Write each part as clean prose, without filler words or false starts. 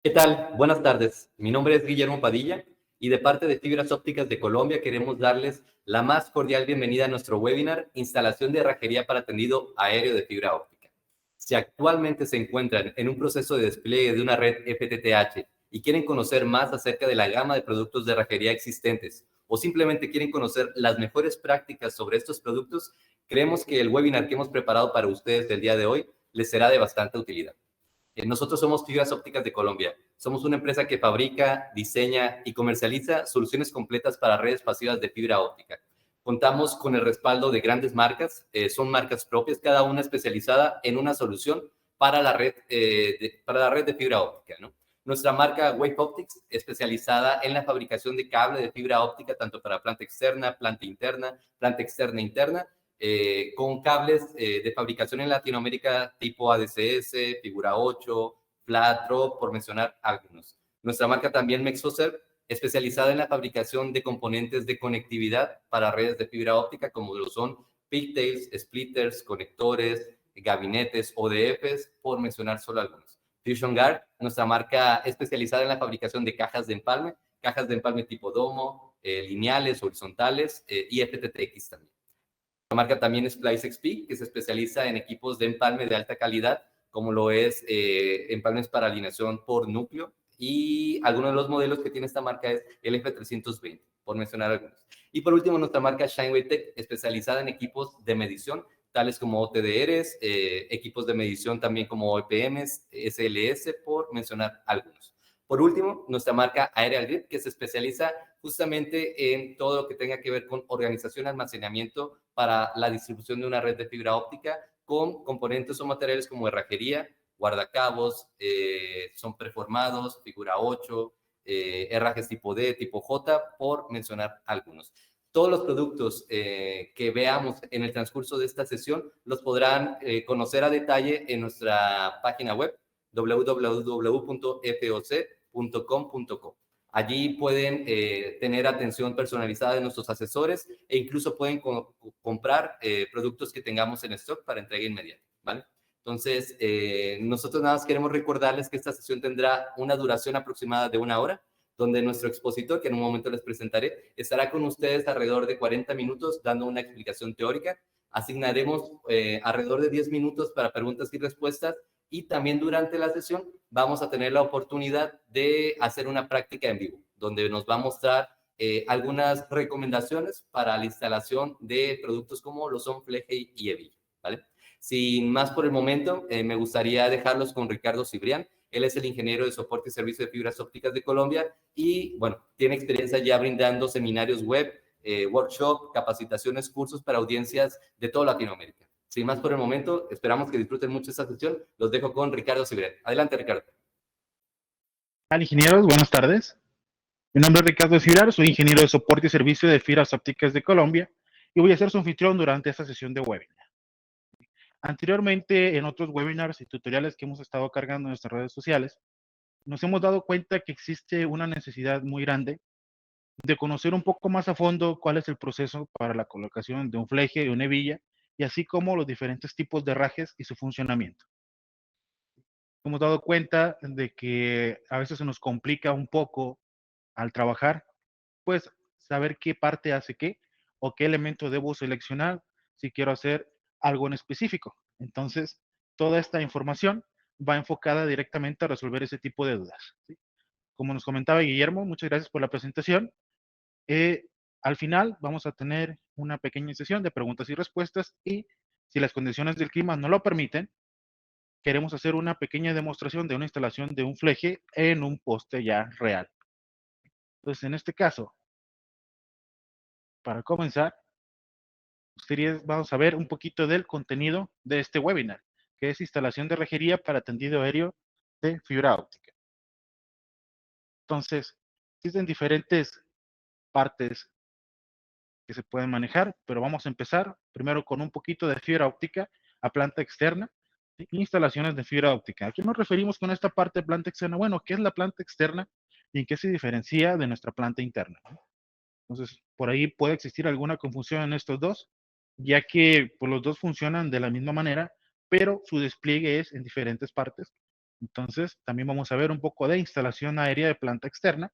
¿Qué tal? Buenas tardes. Mi nombre es Guillermo Padilla y de parte de Fibras Ópticas de Colombia queremos darles la más cordial bienvenida a nuestro webinar Instalación de herrajería para tendido aéreo de fibra óptica. Si actualmente se encuentran en un proceso de despliegue de una red FTTH y quieren conocer más acerca de la gama de productos de herrajería existentes o simplemente quieren conocer las mejores prácticas sobre estos productos, creemos que el webinar que hemos preparado para ustedes el día de hoy les será de bastante utilidad. Nosotros somos Fibras Ópticas de Colombia. Somos una empresa que fabrica, diseña y comercializa soluciones completas para redes pasivas de fibra óptica. Contamos con el respaldo de grandes marcas, son marcas propias, cada una especializada en una solución para la red, de fibra óptica, ¿no? Nuestra marca Wave Optics, especializada en la fabricación de cable de fibra óptica, tanto para planta externa, planta externa interna, con cables de fabricación en Latinoamérica tipo ADCS, Figura 8, Flatro, por mencionar algunos. Nuestra marca también Mexoserv, especializada en la fabricación de componentes de conectividad para redes de fibra óptica, como lo son pigtails, splitters, conectores, gabinetes, ODFs, por mencionar solo algunos. Fusion Guard, nuestra marca especializada en la fabricación de cajas de empalme tipo domo, lineales, horizontales y FTTX también. La marca también es Splice XP, que se especializa en equipos de empalme de alta calidad, como lo es empalmes para alineación por núcleo. Y algunos de los modelos que tiene esta marca es el F320, por mencionar algunos. Y por último, nuestra marca Shineway Tech, especializada en equipos de medición, tales como OTDRs, equipos de medición también como EPMs, SLS, por mencionar algunos. Por último, nuestra marca Aerial Grip, que se especializa justamente en todo lo que tenga que ver con organización y almacenamiento para la distribución de una red de fibra óptica con componentes o materiales como herrajería, guardacabos, son preformados, figura 8, herrajes tipo D, tipo J, por mencionar algunos. Todos los productos que veamos en el transcurso de esta sesión los podrán conocer a detalle en nuestra página web www.foc.com.co. Allí pueden tener atención personalizada de nuestros asesores e incluso pueden comprar productos que tengamos en stock para entrega inmediata, ¿vale? Entonces, nosotros nada más queremos recordarles que esta sesión tendrá una duración aproximada de 1 hora, donde nuestro expositor, que en un momento les presentaré, estará con ustedes alrededor de 40 minutos dando una explicación teórica. Asignaremos alrededor de 10 minutos para preguntas y respuestas y también durante la sesión vamos a tener la oportunidad de hacer una práctica en vivo, donde nos va a mostrar algunas recomendaciones para la instalación de productos como lo son Fleje y Hebilla, ¿vale? Sin más por el momento, me gustaría dejarlos con Ricardo Cibrián. Él es el ingeniero de soporte y servicio de fibras ópticas de Colombia y, bueno, tiene experiencia ya brindando seminarios web, workshop, capacitaciones, cursos para audiencias de toda Latinoamérica. Sin más por el momento, esperamos que disfruten mucho esta sesión. Los dejo con Ricardo Cibrián. Adelante, Ricardo. Hola, ingenieros, buenas tardes. Mi nombre es Ricardo Cibrián, soy ingeniero de soporte y servicio de fibras ópticas de Colombia y voy a ser su anfitrión durante esta sesión de webinar. Anteriormente, en otros webinars y tutoriales que hemos estado cargando en nuestras redes sociales, nos hemos dado cuenta que existe una necesidad muy grande de conocer un poco más a fondo cuál es el proceso para la colocación de un fleje y una hebilla, y así como los diferentes tipos de herrajes y su funcionamiento. Hemos dado cuenta de que a veces se nos complica un poco al trabajar, pues saber qué parte hace qué o qué elemento debo seleccionar si quiero hacer algo en específico. Entonces, toda esta información va enfocada directamente a resolver ese tipo de dudas, ¿sí? Como nos comentaba Guillermo, muchas gracias por la presentación. Al final vamos a tener una pequeña sesión de preguntas y respuestas y si las condiciones del clima no lo permiten, queremos hacer una pequeña demostración de una instalación de un fleje en un poste ya real. Entonces, en este caso, para comenzar, vamos a ver un poquito del contenido de este webinar, que es instalación de herrajería para tendido aéreo de fibra óptica. Entonces, existen diferentes partes que se pueden manejar, pero vamos a empezar primero con un poquito de fibra óptica a planta externa, ¿sí? Instalaciones de fibra óptica. ¿A qué nos referimos con esta parte de planta externa? Bueno, ¿qué es la planta externa y en qué se diferencia de nuestra planta interna? Entonces, por ahí puede existir alguna confusión en estos dos, ya que pues, los dos funcionan de la misma manera, pero su despliegue es en diferentes partes Entonces, también vamos a ver un poco de instalación aérea de planta externa,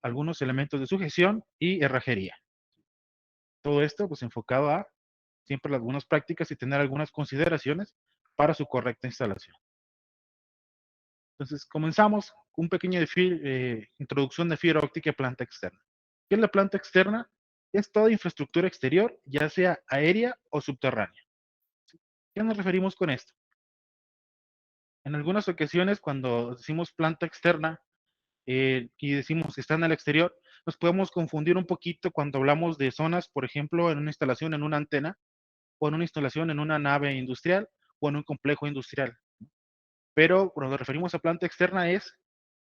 algunos elementos de sujeción y herrajería. Todo esto pues enfocado a siempre las buenas prácticas y tener algunas consideraciones para su correcta instalación. Entonces, comenzamos con un pequeño introducción de fibra óptica y planta externa. ¿Qué es la planta externa? Es toda infraestructura exterior, ya sea aérea o subterránea. ¿Qué nos referimos con esto? En algunas ocasiones, cuando decimos planta externa y decimos que está en el exterior, nos podemos confundir un poquito cuando hablamos de zonas, por ejemplo, en una instalación en una antena, o en una instalación en una nave industrial, o en un complejo industrial. Pero cuando nos referimos a planta externa es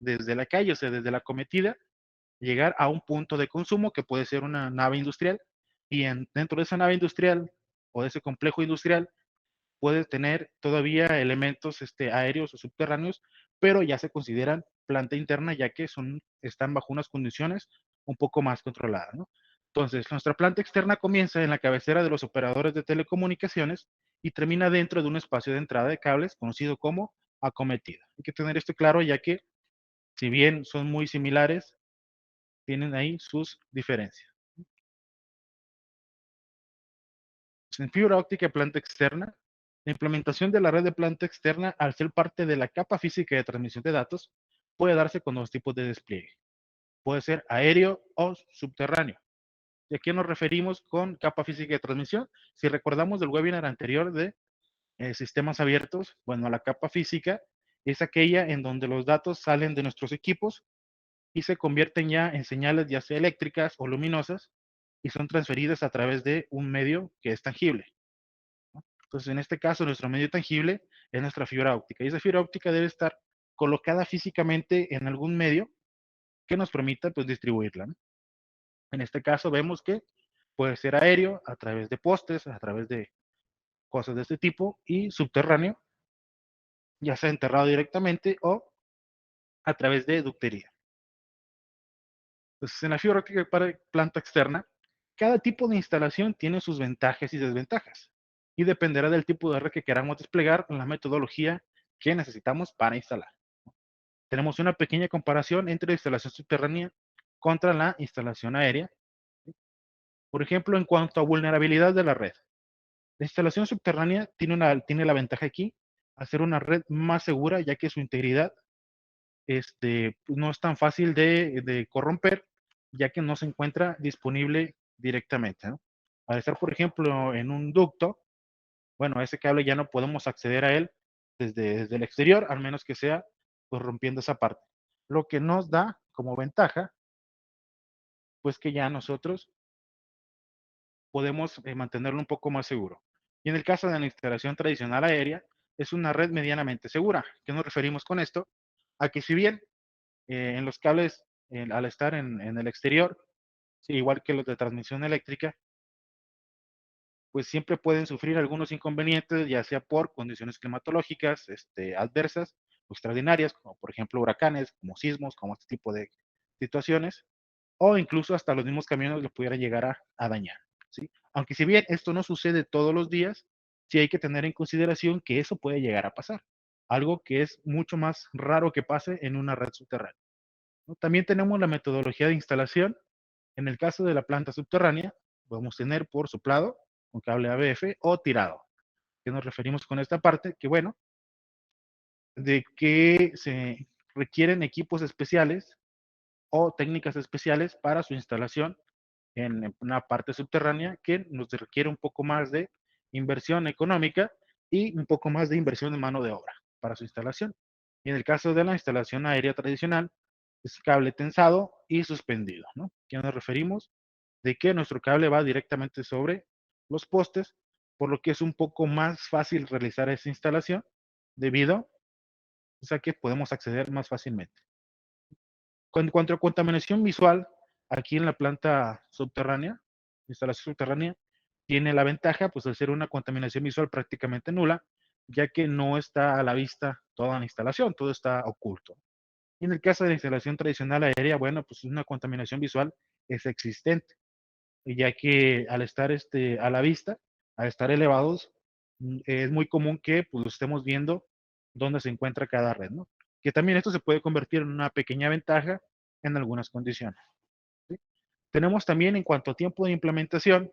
desde la calle, o sea, desde la cometida, llegar a un punto de consumo que puede ser una nave industrial, y dentro de esa nave industrial o de ese complejo industrial puede tener todavía elementos aéreos o subterráneos, pero ya se consideran planta interna ya que están bajo unas condiciones un poco más controladas, ¿no? Entonces, nuestra planta externa comienza en la cabecera de los operadores de telecomunicaciones y termina dentro de un espacio de entrada de cables conocido como acometida. Hay que tener esto claro ya que, si bien son muy similares, tienen ahí sus diferencias. En fibra óptica de planta externa, la implementación de la red de planta externa, al ser parte de la capa física de transmisión de datos, puede darse con dos tipos de despliegue. Puede ser aéreo o subterráneo. ¿Y a qué nos referimos con capa física de transmisión? Si recordamos del webinar anterior de sistemas abiertos, bueno, la capa física es aquella en donde los datos salen de nuestros equipos y se convierten ya en señales ya sea eléctricas o luminosas y son transferidas a través de un medio que es tangible. Entonces, en este caso, nuestro medio tangible es nuestra fibra óptica. Y esa fibra óptica debe estar colocada físicamente en algún medio que nos permita pues, distribuirla, ¿no? En este caso, vemos que puede ser aéreo, a través de postes, a través de cosas de este tipo, y subterráneo, ya sea enterrado directamente o a través de ductería. Entonces, en la fibra óptica para planta externa, cada tipo de instalación tiene sus ventajas y desventajas, y dependerá del tipo de red que queramos desplegar en la metodología que necesitamos para instalar. Tenemos una pequeña comparación entre la instalación subterránea contra la instalación aérea. Por ejemplo, en cuanto a vulnerabilidad de la red. La instalación subterránea tiene la ventaja aquí, hacer una red más segura, ya que su integridad pues, no es tan fácil de corromper, ya que no se encuentra disponible directamente, ¿no? Al estar, por ejemplo, en un ducto, bueno, ese cable ya no podemos acceder a él desde el exterior, al menos que sea pues, rompiendo esa parte. Lo que nos da como ventaja, pues que ya nosotros podemos mantenerlo un poco más seguro. Y en el caso de la instalación tradicional aérea, es una red medianamente segura. ¿Qué nos referimos con esto? A que si bien en los cables, al estar en el exterior, sí, igual que los de transmisión eléctrica, pues siempre pueden sufrir algunos inconvenientes, ya sea por condiciones climatológicas adversas o extraordinarias, como por ejemplo huracanes, como sismos, como este tipo de situaciones, o incluso hasta los mismos camiones lo pudieran llegar a dañar, ¿sí? Aunque si bien esto no sucede todos los días, sí hay que tener en consideración que eso puede llegar a pasar, algo que es mucho más raro que pase en una red subterránea, ¿no? También tenemos la metodología de instalación. En el caso de la planta subterránea, podemos tener por soplado con cable ABF o tirado. ¿Qué nos referimos con esta parte? Que bueno, de que se requieren equipos especiales o técnicas especiales para su instalación en una parte subterránea que nos requiere un poco más de inversión económica y un poco más de inversión de mano de obra para su instalación. Y en el caso de la instalación aérea tradicional, es cable tensado y suspendido, ¿no? ¿Qué nos referimos? De que nuestro cable va directamente sobre los postes, por lo que es un poco más fácil realizar esa instalación debido a que podemos acceder más fácilmente. En cuanto a contaminación visual, aquí en la planta subterránea, instalación subterránea, tiene la ventaja, pues, de ser una contaminación visual prácticamente nula, ya que no está a la vista toda la instalación, todo está oculto. Y en el caso de la instalación tradicional aérea, bueno, pues una contaminación visual es existente, ya que al estar a la vista, al estar elevados, es muy común que pues, lo estemos viendo dónde se encuentra cada red, ¿no? Que también esto se puede convertir en una pequeña ventaja en algunas condiciones, ¿sí? Tenemos también en cuanto a tiempo de implementación,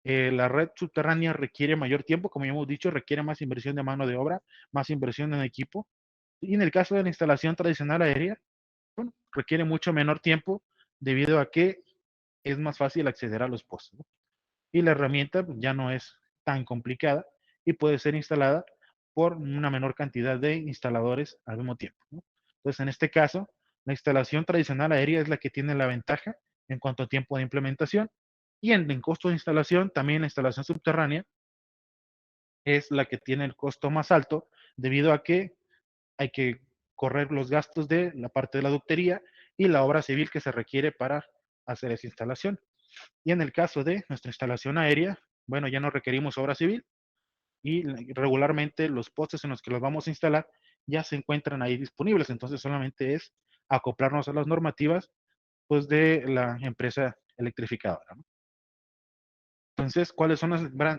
la red subterránea requiere mayor tiempo, como ya hemos dicho, requiere más inversión de mano de obra, más inversión en equipo. Y en el caso de la instalación tradicional aérea, bueno, requiere mucho menor tiempo debido a que es más fácil acceder a los postes, ¿no? Y la herramienta pues, ya no es tan complicada y puede ser instalada por una menor cantidad de instaladores al mismo tiempo, ¿no? Entonces, en este caso, la instalación tradicional aérea es la que tiene la ventaja en cuanto a tiempo de implementación y en costo de instalación, también la instalación subterránea es la que tiene el costo más alto debido a que hay que correr los gastos de la parte de la ductería y la obra civil que se requiere para hacer esa instalación. Y en el caso de nuestra instalación aérea, bueno, ya no requerimos obra civil y regularmente los postes en los que los vamos a instalar ya se encuentran ahí disponibles, entonces solamente es acoplarnos a las normativas pues de la empresa electrificadora, ¿no? Entonces, ¿cuáles son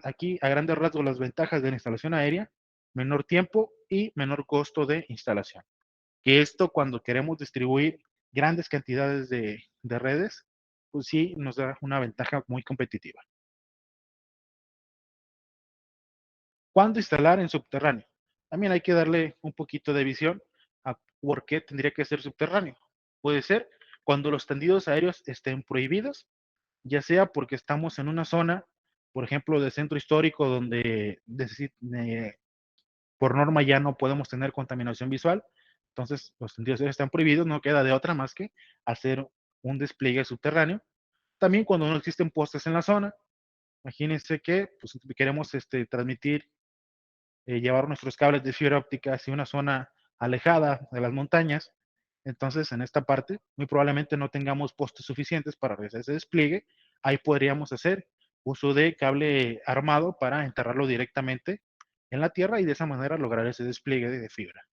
aquí a grandes rasgos las ventajas de la instalación aérea? Menor tiempo y menor costo de instalación. Que esto cuando queremos distribuir grandes cantidades de redes, pues sí nos da una ventaja muy competitiva. ¿Cuándo instalar en subterráneo? También hay que darle un poquito de visión a por qué tendría que ser subterráneo. Puede ser cuando los tendidos aéreos estén prohibidos, ya sea porque estamos en una zona, por ejemplo, de centro histórico donde por norma ya no podemos tener contaminación visual, entonces los tendidos aéreos están prohibidos, no queda de otra más que hacer un despliegue subterráneo. También cuando no existen postes en la zona, imagínense que pues, queremos transmitir llevar nuestros cables de fibra óptica hacia una zona alejada de las montañas. Entonces, en esta parte, muy probablemente no tengamos postes suficientes para realizar ese despliegue. Ahí podríamos hacer uso de cable armado para enterrarlo directamente en la tierra y de esa manera lograr ese despliegue de fibra.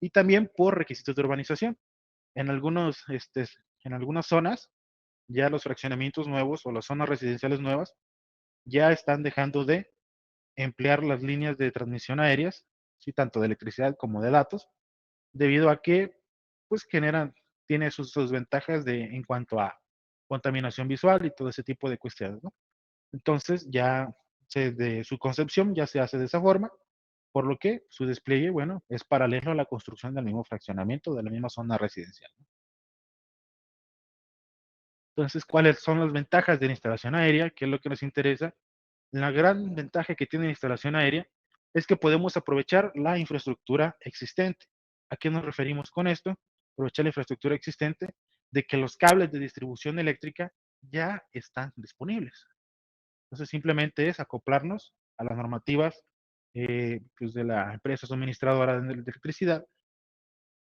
Y también por requisitos de urbanización. En, en algunas zonas, ya los fraccionamientos nuevos o las zonas residenciales nuevas ya están dejando de emplear las líneas de transmisión aéreas, ¿sí? Tanto de electricidad como de datos, debido a que pues tiene sus ventajas en cuanto a contaminación visual y todo ese tipo de cuestiones, ¿no? Entonces ya de su concepción ya se hace de esa forma, por lo que su despliegue, bueno, es paralelo a la construcción del mismo fraccionamiento, de la misma zona residencial, ¿no? Entonces, ¿cuáles son las ventajas de la instalación aérea? ¿Qué es lo que nos interesa? La gran ventaja que tiene la instalación aérea es que podemos aprovechar la infraestructura existente. ¿A qué nos referimos con esto? Aprovechar la infraestructura existente de que los cables de distribución eléctrica ya están disponibles. Entonces simplemente es acoplarnos a las normativas pues de la empresa suministradora de electricidad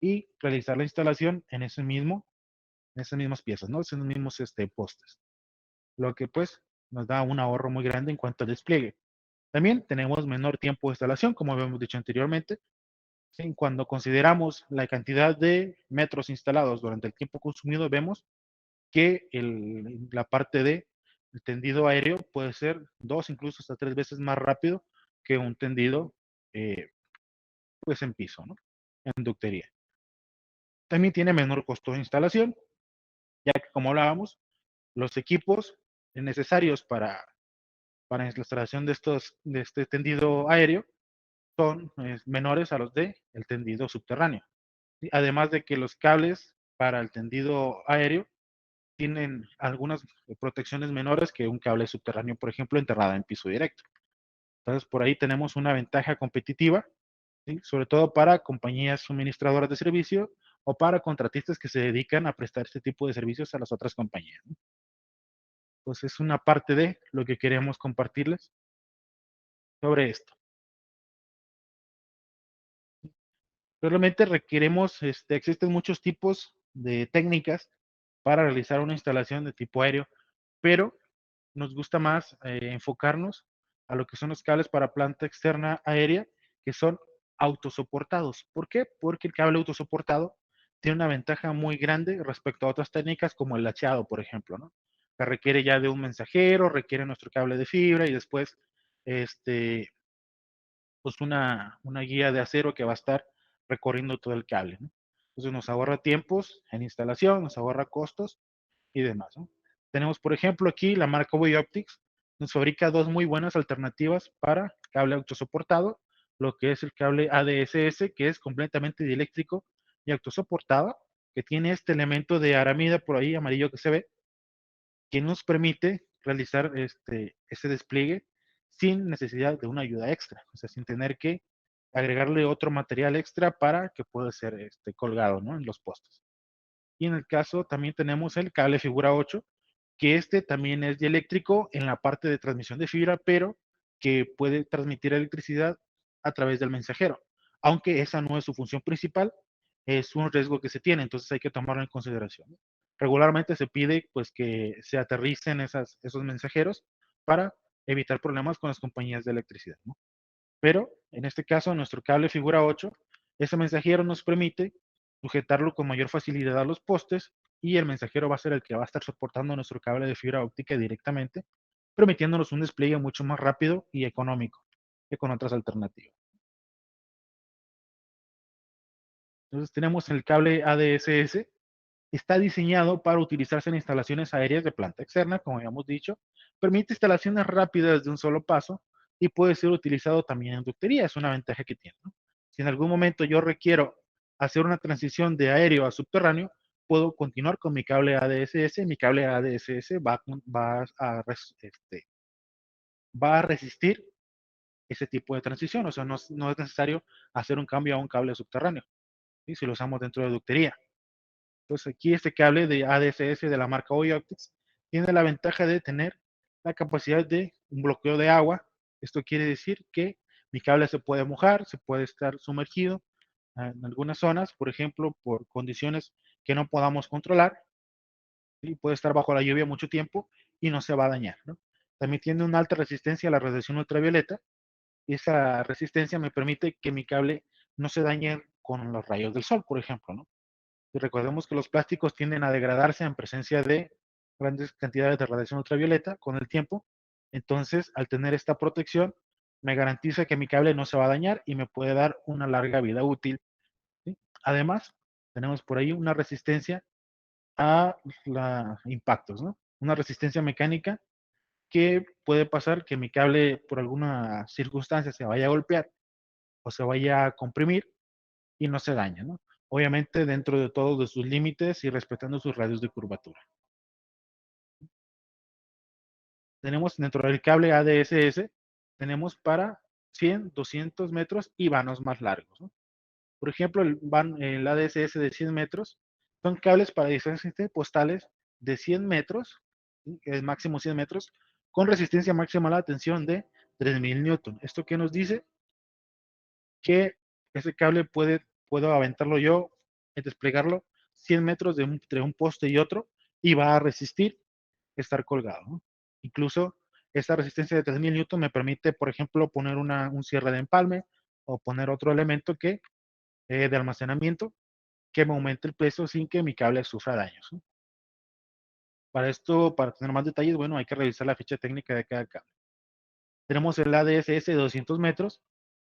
y realizar la instalación en esas mismas piezas, ¿no? Esos mismos postes. Lo que pues nos da un ahorro muy grande en cuanto al despliegue. También tenemos menor tiempo de instalación, como habíamos dicho anteriormente. ¿Sí? Cuando consideramos la cantidad de metros instalados durante el tiempo consumido, vemos que la parte de el tendido aéreo puede ser 2, incluso hasta 3 veces más rápido que un tendido eh, pues en piso, ¿no? En ductería. También tiene menor costo de instalación, ya que como hablábamos, los equipos necesarios para la instalación de este tendido aéreo son menores a los de el tendido subterráneo. ¿Sí? Además de que los cables para el tendido aéreo tienen algunas protecciones menores que un cable subterráneo, por ejemplo, enterrada en piso directo. Entonces, por ahí tenemos una ventaja competitiva, ¿sí? Sobre todo para compañías suministradoras de servicio o para contratistas que se dedican a prestar este tipo de servicios a las otras compañías, ¿no? Pues es una parte de lo que queremos compartirles sobre esto. Realmente requeremos, existen muchos tipos de técnicas para realizar una instalación de tipo aéreo, pero nos gusta más enfocarnos a lo que son los cables para planta externa aérea, que son autosoportados. ¿Por qué? Porque el cable autosoportado tiene una ventaja muy grande respecto a otras técnicas como el hacheado, por ejemplo, ¿no? Que requiere ya de un mensajero, requiere nuestro cable de fibra y después este, pues una guía de acero que va a estar recorriendo todo el cable, ¿no? Entonces nos ahorra tiempos en instalación, nos ahorra costos y demás, ¿no? Tenemos, por ejemplo, aquí la marca Way Optics, nos fabrica dos muy buenas alternativas para cable autosoportado, lo que es el cable ADSS, que es completamente dieléctrico y autosoportado, que tiene este elemento de aramida por ahí amarillo que se ve, que nos permite realizar este despliegue sin necesidad de una ayuda extra, o sea, sin tener que agregarle otro material extra para que pueda ser colgado, ¿no? En los postes. Y en el caso también tenemos el cable figura 8, que este también es dieléctrico en la parte de transmisión de fibra, pero que puede transmitir electricidad a través del mensajero. Aunque esa no es su función principal, es un riesgo que se tiene, entonces hay que tomarlo en consideración. Regularmente se pide pues que se aterricen esos mensajeros para evitar problemas con las compañías de electricidad, ¿no? Pero en este caso, nuestro cable figura 8, ese mensajero nos permite sujetarlo con mayor facilidad a los postes y el mensajero va a ser el que va a estar soportando nuestro cable de fibra óptica directamente, permitiéndonos un despliegue mucho más rápido y económico que con otras alternativas. Entonces tenemos el cable ADSS, está diseñado para utilizarse en instalaciones aéreas de planta externa, como habíamos dicho, permite instalaciones rápidas de un solo paso y puede ser utilizado también en ductería, es una ventaja que tiene, ¿no? Si en algún momento yo requiero hacer una transición de aéreo a subterráneo, puedo continuar con mi cable ADSS, mi cable ADSS va a resistir ese tipo de transición, o sea, no es necesario hacer un cambio a un cable subterráneo, ¿sí? Si lo usamos dentro de ductería. Entonces aquí este cable de ADSS de la marca Oyo Optics tiene la ventaja de tener la capacidad de un bloqueo de agua. Esto quiere decir que mi cable se puede mojar, se puede estar sumergido en algunas zonas, por ejemplo, por condiciones que no podamos controlar, y puede estar bajo la lluvia mucho tiempo y no se va a dañar, ¿no? También tiene una alta resistencia a la radiación ultravioleta y esa resistencia me permite que mi cable no se dañe con los rayos del sol, por ejemplo, ¿no? Y recordemos que los plásticos tienden a degradarse en presencia de grandes cantidades de radiación ultravioleta con el tiempo. Entonces, al tener esta protección, me garantiza que mi cable no se va a dañar y me puede dar una larga vida útil, ¿sí? Además, tenemos por ahí una resistencia a impactos, ¿no? Una resistencia mecánica que puede pasar que mi cable por alguna circunstancia se vaya a golpear o se vaya a comprimir y no se daña, ¿no? Obviamente dentro de todos de sus límites y respetando sus radios de curvatura. Tenemos dentro del cable ADSS, tenemos para 100, 200 metros y vanos más largos, ¿no? Por ejemplo, el ADSS de 100 metros son cables para distancias postales de 100 metros, ¿sí? El máximo 100 metros, con resistencia máxima a la tensión de 3000 newton. ¿Esto qué nos dice? Que ese cable puedo aventarlo yo, desplegarlo 100 metros entre un poste y otro y va a resistir estar colgado, ¿no? Incluso esta resistencia de 3000 newton me permite, por ejemplo, poner un cierre de empalme o poner otro elemento de almacenamiento que me aumente el peso sin que mi cable sufra daños, ¿no? Para esto, para tener más detalles, bueno, hay que revisar la ficha técnica de cada cable. Tenemos el ADSS de 200 metros,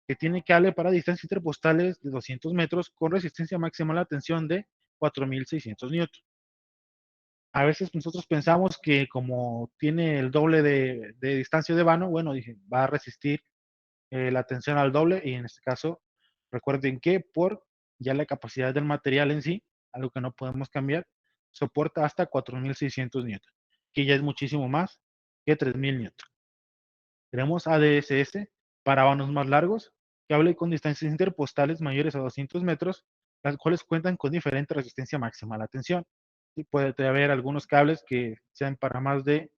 que tiene cable para distancias interpostales de 200 metros con resistencia máxima a la tensión de 4600 newton. A veces nosotros pensamos que como tiene el doble de distancia de vano, bueno, dije, va a resistir la tensión al doble y en este caso, recuerden que por ya la capacidad del material en sí, algo que no podemos cambiar, soporta hasta 4600 newton, que ya es muchísimo más que 3000 newton. Tenemos ADSS para vanos más largos, cable con distancias interpostales mayores a 200 metros, las cuales cuentan con diferente resistencia máxima a la tensión. Y puede haber algunos cables que sean para más de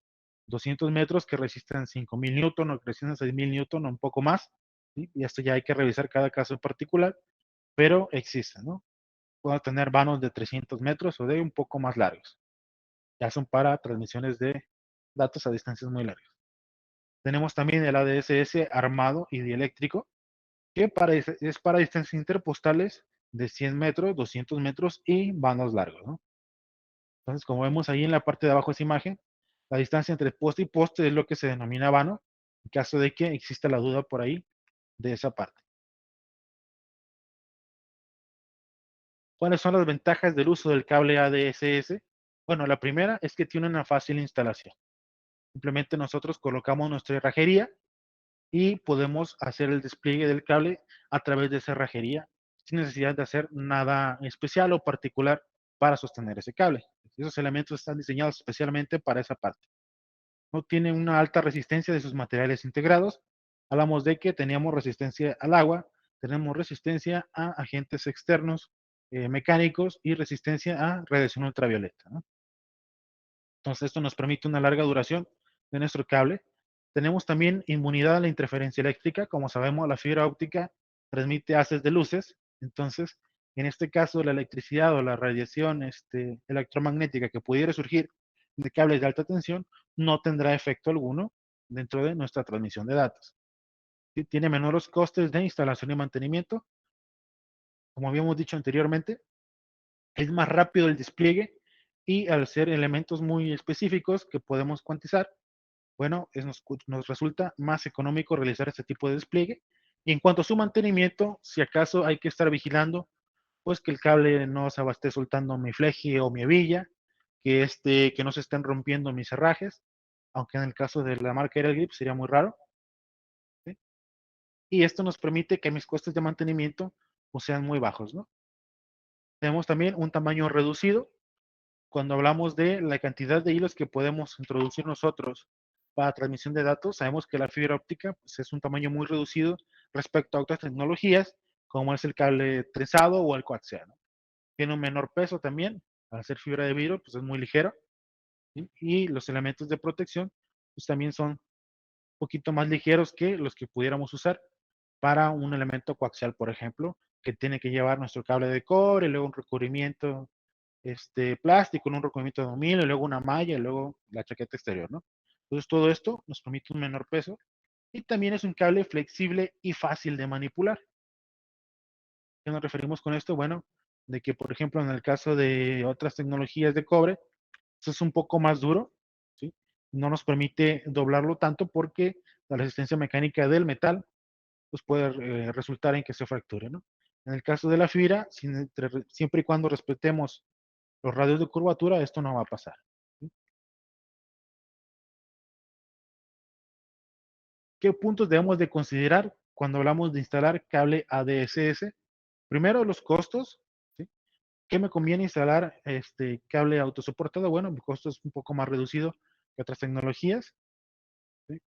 200 metros que resistan 5000 newton o que resistan 6000 newton o un poco más, ¿sí? Y esto ya hay que revisar cada caso en particular, pero existen, ¿no? Puedo tener vanos de 300 metros o de un poco más largos. Ya son para transmisiones de datos a distancias muy largas. Tenemos también el ADSS armado y dieléctrico, que es para distancias interpostales de 100 metros, 200 metros y vanos largos, ¿no? Entonces, como vemos ahí en la parte de abajo de esa imagen, la distancia entre poste y poste es lo que se denomina vano, en caso de que exista la duda por ahí de esa parte. ¿Cuáles son las ventajas del uso del cable ADSS? Bueno, la primera es que tiene una fácil instalación. Simplemente nosotros colocamos nuestra herrajería y podemos hacer el despliegue del cable a través de esa herrajería sin necesidad de hacer nada especial o particular para sostener ese cable. Esos elementos están diseñados especialmente para esa parte. No tiene una alta resistencia de sus materiales integrados. Hablamos de que teníamos resistencia al agua, tenemos resistencia a agentes externos mecánicos y resistencia a radiación ultravioleta, ¿no? Entonces, esto nos permite una larga duración de nuestro cable. Tenemos también inmunidad a la interferencia eléctrica. Como sabemos, la fibra óptica transmite haces de luces. Entonces, en este caso, la electricidad o la radiación electromagnética que pudiera surgir de cables de alta tensión no tendrá efecto alguno dentro de nuestra transmisión de datos. Tiene menores costes de instalación y mantenimiento. Como habíamos dicho anteriormente, es más rápido el despliegue y al ser elementos muy específicos que podemos cuantizar, bueno, nos resulta más económico realizar este tipo de despliegue. Y en cuanto a su mantenimiento, si acaso hay que estar vigilando, pues que el cable no se esté soltando mi fleje o mi hebilla, que no se estén rompiendo mis herrajes, aunque en el caso de la marca Grip sería muy raro, ¿sí? Y esto nos permite que mis costes de mantenimiento pues, sean muy bajos, ¿no? Tenemos también un tamaño reducido. Cuando hablamos de la cantidad de hilos que podemos introducir nosotros para transmisión de datos, sabemos que la fibra óptica pues, es un tamaño muy reducido respecto a otras tecnologías, como es el cable trenzado o el coaxial, ¿no? Tiene un menor peso también, al ser fibra de vidrio, pues es muy ligero, ¿sí? Y los elementos de protección, pues también son un poquito más ligeros que los que pudiéramos usar para un elemento coaxial, por ejemplo, que tiene que llevar nuestro cable de cobre, y luego un recubrimiento plástico, en un recubrimiento de aluminio, y luego una malla, y luego la chaqueta exterior, ¿no? Entonces todo esto nos permite un menor peso y también es un cable flexible y fácil de manipular. ¿Qué nos referimos con esto? Bueno, de que por ejemplo en el caso de otras tecnologías de cobre, pues es un poco más duro, ¿sí? No nos permite doblarlo tanto porque la resistencia mecánica del metal pues puede resultar en que se fracture, ¿no? En el caso de la fibra, siempre y cuando respetemos los radios de curvatura, esto no va a pasar, ¿sí? ¿Qué puntos debemos de considerar cuando hablamos de instalar cable ADSS? Primero, los costos, ¿sí? ¿Qué me conviene instalar este cable autosoportado? Bueno, mi costo es un poco más reducido que otras tecnologías, ¿sí?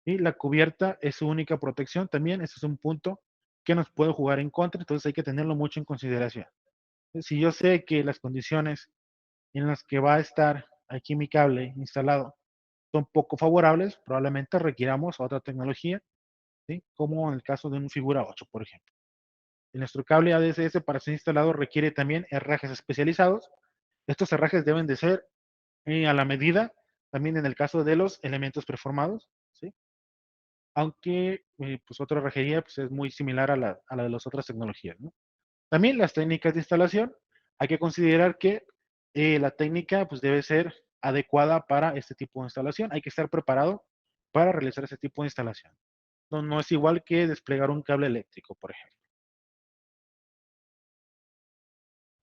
Y la cubierta es su única protección también. Ese es un punto que nos puede jugar en contra, entonces hay que tenerlo mucho en consideración. Si yo sé que las condiciones en las que va a estar aquí mi cable instalado son poco favorables, probablemente requiramos otra tecnología, ¿sí? Como en el caso de un figura 8, por ejemplo. En nuestro cable ADSS para ser instalado requiere también herrajes especializados. Estos herrajes deben de ser a la medida, también en el caso de los elementos preformados, ¿sí? Aunque pues otra herrajería pues, es muy similar a la de las otras tecnologías, ¿no? También las técnicas de instalación, hay que considerar que la técnica pues, debe ser adecuada para este tipo de instalación. Hay que estar preparado para realizar ese tipo de instalación. No es igual que desplegar un cable eléctrico, por ejemplo.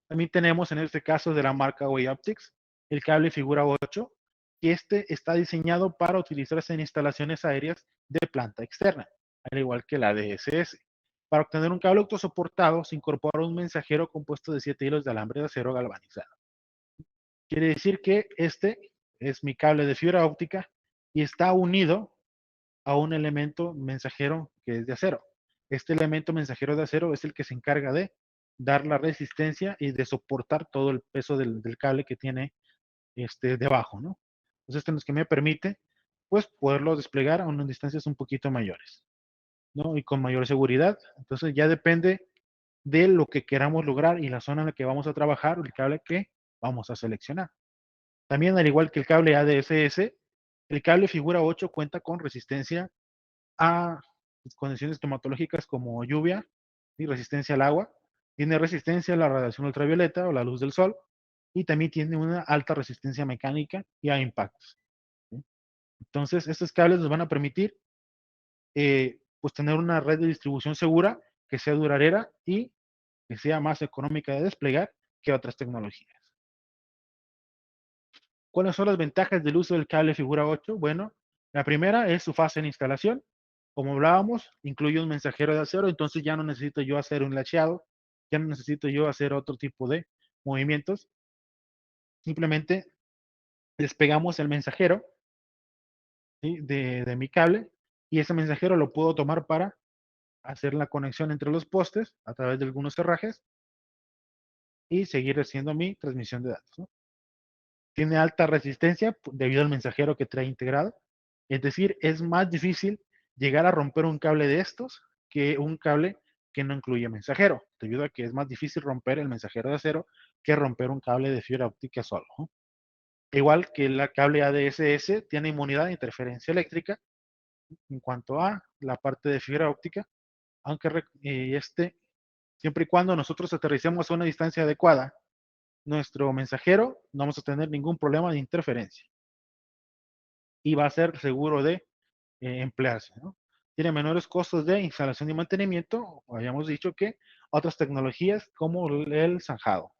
También tenemos en este caso de la marca Way Optics el cable figura 8, que está diseñado para utilizarse en instalaciones aéreas de planta externa, al igual que la DSS. Para obtener un cable autosoportado se incorpora un mensajero compuesto de 7 hilos de alambre de acero galvanizado. Quiere decir que este es mi cable de fibra óptica y está unido a un elemento mensajero que es de acero. Este elemento mensajero de acero es el que se encarga de dar la resistencia y de soportar todo el peso del cable que tiene debajo, ¿no? Entonces, esto es lo que me permite, pues, poderlo desplegar a unas distancias un poquito mayores, ¿no? Y con mayor seguridad. Entonces, ya depende de lo que queramos lograr y la zona en la que vamos a trabajar, el cable que vamos a seleccionar. También, al igual que el cable ADSS, el cable figura 8 cuenta con resistencia a condiciones climatológicas como lluvia y resistencia al agua. Tiene resistencia a la radiación ultravioleta o la luz del sol y también tiene una alta resistencia mecánica y a impactos, ¿sí? Entonces, estos cables nos van a permitir pues tener una red de distribución segura, que sea duradera y que sea más económica de desplegar que otras tecnologías. ¿Cuáles son las ventajas del uso del cable figura 8? Bueno, la primera es su fácil instalación. Como hablábamos, incluye un mensajero de acero, entonces ya no necesito yo hacer un lacheado, ya no necesito yo hacer otro tipo de movimientos. Simplemente despegamos el mensajero, ¿sí?, de mi cable, y ese mensajero lo puedo tomar para hacer la conexión entre los postes a través de algunos cerrajes y seguir haciendo mi transmisión de datos, ¿no? Tiene alta resistencia debido al mensajero que trae integrado. Es decir, es más difícil llegar a romper un cable de estos que un cable que no incluye mensajero, debido a que es más difícil romper el mensajero de acero que romper un cable de fibra óptica solo, ¿no? Igual que el cable ADSS tiene inmunidad de interferencia eléctrica en cuanto a la parte de fibra óptica, aunque siempre y cuando nosotros aterricemos a una distancia adecuada, nuestro mensajero no vamos a tener ningún problema de interferencia y va a ser seguro de emplearse, ¿no? Tiene menores costos de instalación y mantenimiento, o habíamos dicho que otras tecnologías como el zanjado.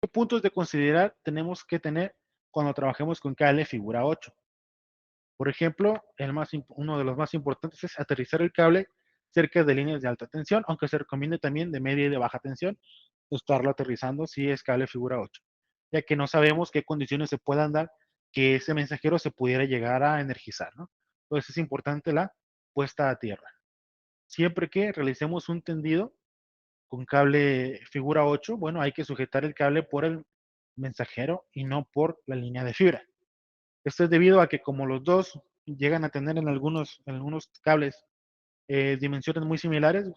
¿Qué puntos de considerar tenemos que tener cuando trabajemos con cable figura 8? Por ejemplo, uno de los más importantes es aterrizar el cable cerca de líneas de alta tensión, aunque se recomiende también de media y de baja tensión, estarlo aterrizando si es cable figura 8, ya que no sabemos qué condiciones se puedan dar que ese mensajero se pudiera llegar a energizar, ¿no? Entonces es importante la puesta a tierra. Siempre que realicemos un tendido con cable figura 8, bueno, hay que sujetar el cable por el mensajero y no por la línea de fibra. Esto es debido a que como los dos llegan a tener en algunos cables dimensiones muy similares,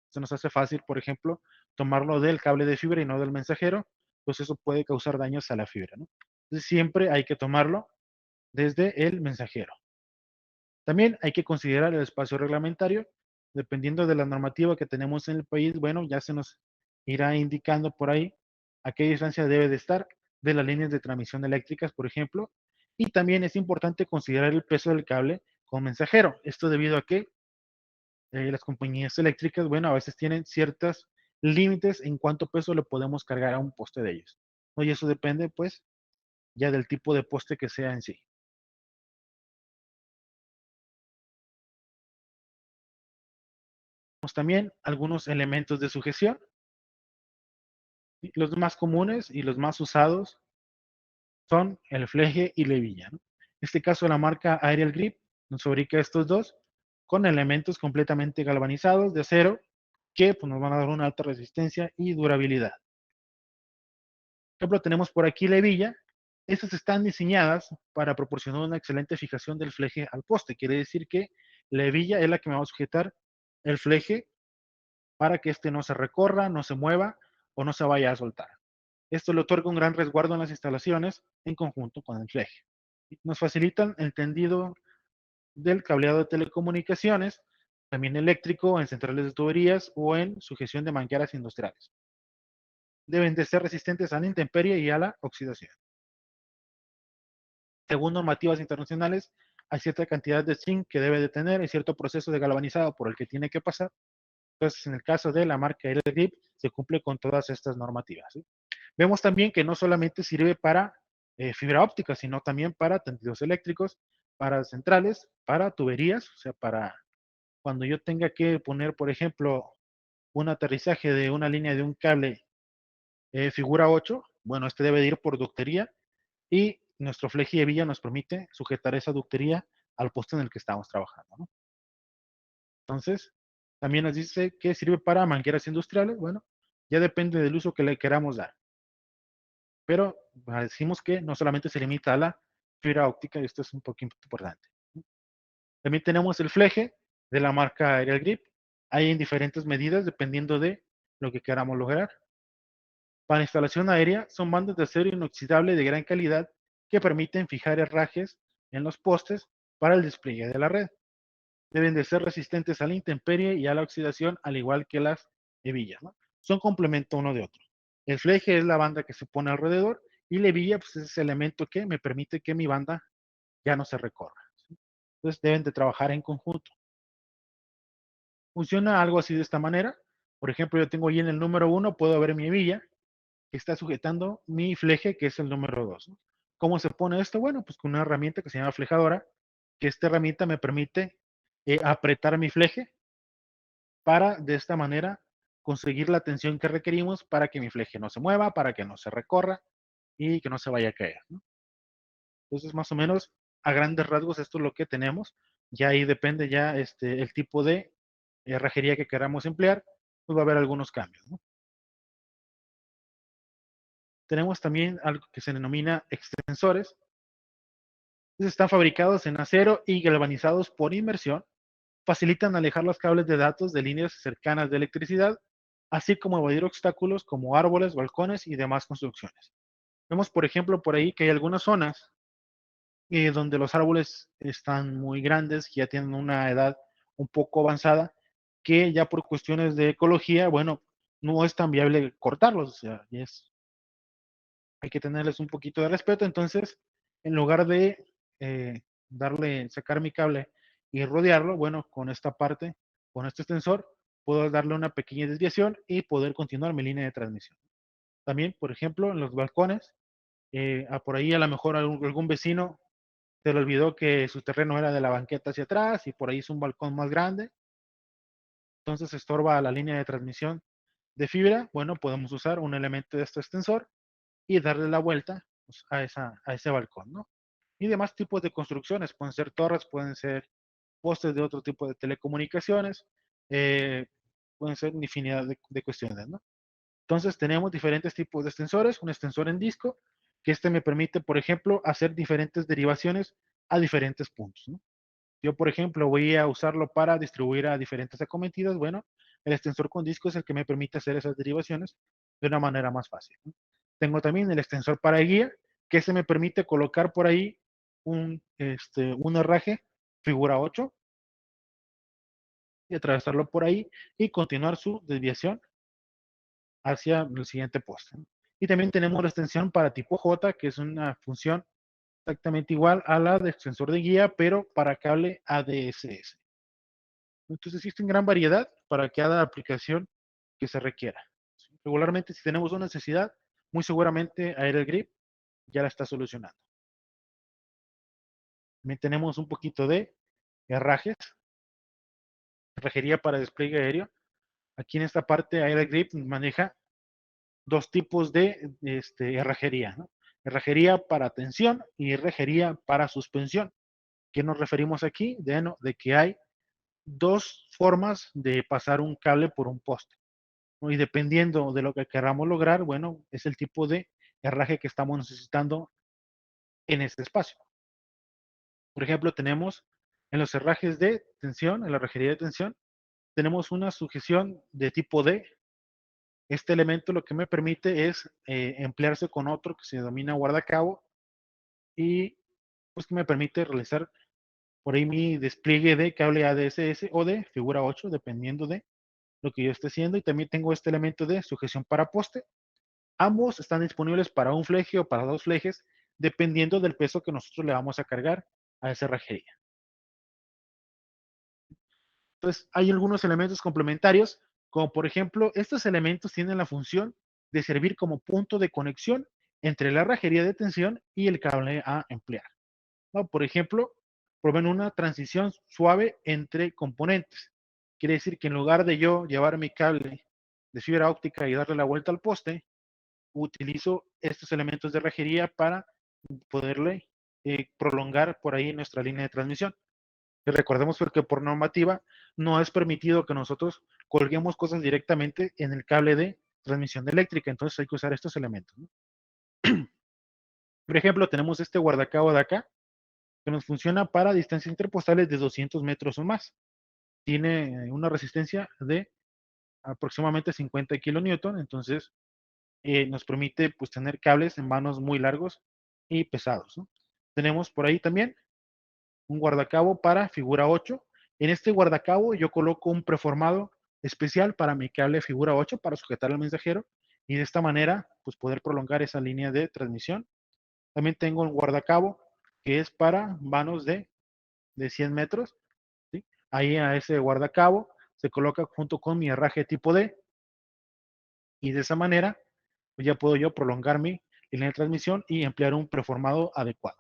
se nos hace fácil, por ejemplo, tomarlo del cable de fibra y no del mensajero, pues eso puede causar daños a la fibra, ¿no? Entonces siempre hay que tomarlo desde el mensajero. También hay que considerar el espacio reglamentario. Dependiendo de la normativa que tenemos en el país, bueno, ya se nos irá indicando por ahí a qué distancia debe de estar de las líneas de transmisión eléctricas, por ejemplo. Y también es importante considerar el peso del cable con mensajero. Esto debido a que las compañías eléctricas, bueno, a veces tienen ciertos límites en cuánto peso le podemos cargar a un poste de ellos, ¿no? Y eso depende, pues, ya del tipo de poste que sea en sí. Tenemos también algunos elementos de sujeción. ¿Sí? Los más comunes y los más usados son el fleje y la hebilla, ¿no? En este caso, la marca Aerial Grip nos fabrica estos dos con elementos completamente galvanizados de acero que, pues, nos van a dar una alta resistencia y durabilidad. Por ejemplo, tenemos por aquí la hebilla. Estas están diseñadas para proporcionar una excelente fijación del fleje al poste. Quiere decir que la hebilla es la que me va a sujetar el fleje para que este no se recorra, no se mueva o no se vaya a soltar. Esto le otorga un gran resguardo en las instalaciones en conjunto con el fleje. Nos facilitan el tendido del cableado de telecomunicaciones, también eléctrico, en centrales de tuberías o en sujeción de mangueras industriales. Deben de ser resistentes a la intemperie y a la oxidación. Según normativas internacionales, hay cierta cantidad de zinc que debe de tener y cierto proceso de galvanizado por el que tiene que pasar. Entonces, en el caso de la marca Grip, se cumple con todas estas normativas, ¿sí? Vemos también que no solamente sirve para fibra óptica, sino también para tendidos eléctricos, para centrales, para tuberías, o sea, para cuando yo tenga que poner, por ejemplo, un aterrizaje de una línea de un cable figura 8, bueno, este debe de ir por ductería y nuestro fleje y hebilla nos permite sujetar esa ductería al poste en el que estamos trabajando, ¿no? Entonces, también nos dice que sirve para mangueras industriales. Bueno, ya depende del uso que le queramos dar. Pero decimos que no solamente se limita a la fibra óptica, y esto es un poquito importante. También tenemos el fleje de la marca Aerial Grip. Hay en diferentes medidas dependiendo de lo que queramos lograr. Para instalación aérea son bandas de acero inoxidable de gran calidad que permiten fijar herrajes en los postes para el despliegue de la red. Deben de ser resistentes a la intemperie y a la oxidación, al igual que las hebillas, ¿no? Son complemento uno de otro. El fleje es la banda que se pone alrededor y la hebilla, pues, es ese elemento que me permite que mi banda ya no se recorra, ¿sí? Entonces deben de trabajar en conjunto. Funciona algo así de esta manera. Por ejemplo, yo tengo ahí en el número 1, puedo ver mi hebilla que está sujetando mi fleje, que es el número 2, ¿no? ¿Cómo se pone esto? Bueno, pues con una herramienta que se llama flejadora, que esta herramienta me permite apretar mi fleje para de esta manera conseguir la tensión que requerimos para que mi fleje no se mueva, para que no se recorra y que no se vaya a caer, ¿no? Entonces, más o menos, a grandes rasgos, esto es lo que tenemos. Ya ahí depende ya el tipo de herrajería que queramos emplear, pues va a haber algunos cambios, ¿no? Tenemos también algo que se denomina extensores. Están fabricados en acero y galvanizados por inmersión. Facilitan alejar los cables de datos de líneas cercanas de electricidad, así como evadir obstáculos como árboles, balcones y demás construcciones. Vemos, por ejemplo, por ahí que hay algunas zonas donde los árboles están muy grandes, que ya tienen una edad un poco avanzada, que ya por cuestiones de ecología, bueno, no es tan viable cortarlos, o sea, hay que tenerles un poquito de respeto. Entonces, en lugar de sacar mi cable y rodearlo, bueno, con esta parte, con este extensor, puedo darle una pequeña desviación y poder continuar mi línea de transmisión. También, por ejemplo, en los balcones, por ahí a lo mejor algún vecino se le olvidó que su terreno era de la banqueta hacia atrás y por ahí es un balcón más grande, entonces estorba la línea de transmisión de fibra. Bueno, podemos usar un elemento de este extensor y darle la vuelta, pues, a ese balcón, ¿no? Y demás tipos de construcciones, pueden ser torres, pueden ser postes de otro tipo de telecomunicaciones, eh, pueden ser infinidad de cuestiones, ¿no? Entonces tenemos diferentes tipos de extensores, un extensor en disco, que me permite, por ejemplo, hacer diferentes derivaciones a diferentes puntos, ¿no? Yo, por ejemplo, voy a usarlo para distribuir a diferentes acometidas. Bueno, el extensor con disco es el que me permite hacer esas derivaciones de una manera más fácil, ¿no? Tengo también el extensor para guía, que me permite colocar por ahí un herraje figura 8 y atravesarlo por ahí y continuar su desviación hacia el siguiente poste, ¿no? Y también tenemos la extensión para tipo J, que es una función exactamente igual a la de extensor de guía, pero para cable ADSS. Entonces existen gran variedad para cada aplicación que se requiera. Regularmente, si tenemos una necesidad, muy seguramente Aerogrip ya la está solucionando. También tenemos un poquito de herrajes, herrajería para despliegue aéreo. Aquí en esta parte Aerogrip maneja dos tipos de herrajería, ¿no? Herrajería para tensión y herrajería para suspensión. ¿Qué nos referimos aquí? De que hay dos formas de pasar un cable por un poste, ¿no? Y dependiendo de lo que queramos lograr, bueno, es el tipo de herraje que estamos necesitando en este espacio. Por ejemplo, tenemos en los herrajes de tensión, en la herrajería de tensión, tenemos una sujeción de tipo D. Este elemento lo que me permite es emplearse con otro que se denomina guardacabo y pues que me permite realizar por ahí mi despliegue de cable ADSS o de figura 8, dependiendo de lo que yo esté haciendo. Y también tengo este elemento de sujeción para poste. Ambos están disponibles para un fleje o para dos flejes, dependiendo del peso que nosotros le vamos a cargar a esa herrajería. Entonces, hay algunos elementos complementarios, como por ejemplo, estos elementos tienen la función de servir como punto de conexión entre la herrajería de tensión y el cable a emplear, ¿no? Por ejemplo, proveen una transición suave entre componentes. Quiere decir que en lugar de yo llevar mi cable de fibra óptica y darle la vuelta al poste, utilizo estos elementos de herrajería para poderle prolongar por ahí nuestra línea de transmisión. Y recordemos que por normativa no es permitido que nosotros colguemos cosas directamente en el cable de transmisión eléctrica, entonces hay que usar estos elementos, ¿no? Por ejemplo, tenemos este guardacabo de acá, que nos funciona para distancias interpostales de 200 metros o más. Tiene una resistencia de aproximadamente 50 kilonewton, entonces nos permite pues tener cables en vanos muy largos y pesados, ¿no? Tenemos por ahí también un guardacabo para figura 8. En este guardacabo yo coloco un preformado especial para mi cable figura 8 para sujetar al mensajero y de esta manera pues poder prolongar esa línea de transmisión. También tengo un guardacabo que es para vanos de 100 metros, ¿sí? Ahí a ese guardacabo se coloca junto con mi herraje tipo D y de esa manera pues ya puedo yo prolongar mi línea de transmisión y emplear un preformado adecuado.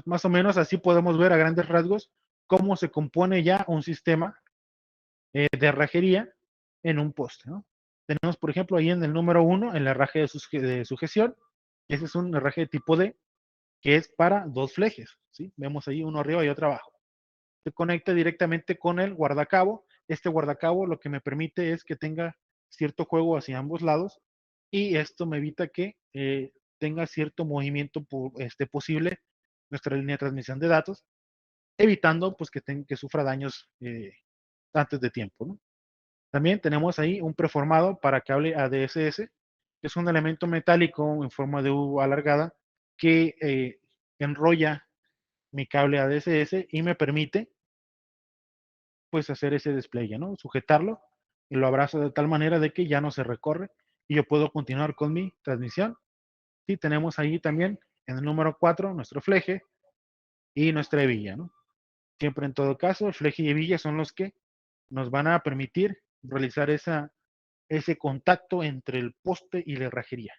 Más o menos así podemos ver a grandes rasgos cómo se compone ya un sistema de herrajería en un poste, ¿no? Tenemos, por ejemplo, ahí en el número 1, el herraje de sujeción. Ese es un herraje de tipo D que es para dos flejes, ¿sí? Vemos ahí uno arriba y otro abajo. Se conecta directamente con el guardacabo. Este guardacabo lo que me permite es que tenga cierto juego hacia ambos lados y esto me evita que tenga cierto movimiento posible nuestra línea de transmisión de datos, evitando pues que sufra daños antes de tiempo, ¿no? También tenemos ahí un preformado para cable ADSS, que es un elemento metálico en forma de U alargada que enrolla mi cable ADSS y me permite pues hacer ese despliegue, ¿no? Sujetarlo y lo abrazo de tal manera de que ya no se recorre y yo puedo continuar con mi transmisión. Y tenemos ahí también en el número 4 nuestro fleje y nuestra hebilla, ¿no? Siempre en todo caso, el fleje y hebilla son los que nos van a permitir realizar ese contacto entre el poste y la herrajería.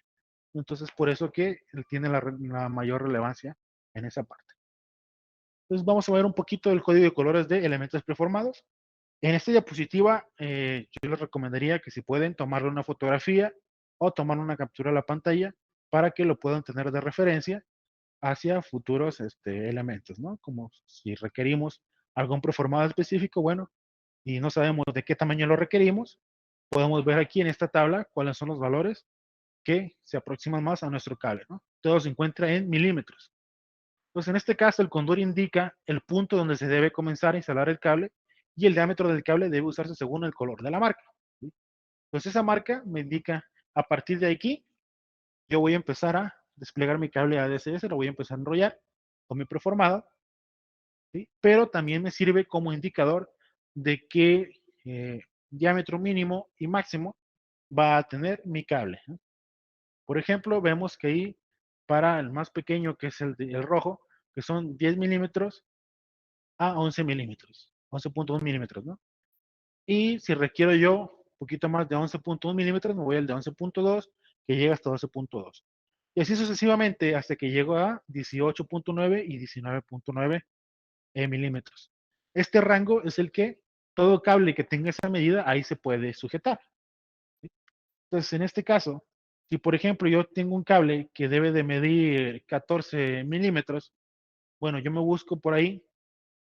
Entonces, por eso que él tiene la mayor relevancia en esa parte. Entonces, vamos a ver un poquito el código de colores de elementos preformados. En esta diapositiva, yo les recomendaría que si pueden tomarle una fotografía o tomar una captura de la pantalla para que lo puedan tener de referencia hacia futuros elementos, ¿no? Como si requerimos algún preformado específico, bueno, y no sabemos de qué tamaño lo requerimos, podemos ver aquí en esta tabla cuáles son los valores que se aproximan más a nuestro cable, ¿no? Todo se encuentra en milímetros. Entonces, en este caso, el condor indica el punto donde se debe comenzar a instalar el cable y el diámetro del cable debe usarse según el color de la marca, ¿sí? Entonces, esa marca me indica, a partir de aquí, yo voy a empezar a desplegar mi cable ADSS, lo voy a empezar a enrollar con mi preformado, ¿sí? Pero también me sirve como indicador de qué diámetro mínimo y máximo va a tener mi cable, ¿no? Por ejemplo, vemos que ahí para el más pequeño, que es el rojo, que son 10 milímetros a 11 milímetros, 11.1 milímetros, ¿no? Y si requiero yo un poquito más de 11.1 milímetros, me voy al de 11.2, que llega hasta 12.2. Y así sucesivamente hasta que llego a 18.9 y 19.9 milímetros. Este rango es el que todo cable que tenga esa medida ahí se puede sujetar, ¿sí? Entonces, en este caso, si por ejemplo yo tengo un cable que debe de medir 14 milímetros, bueno, yo me busco por ahí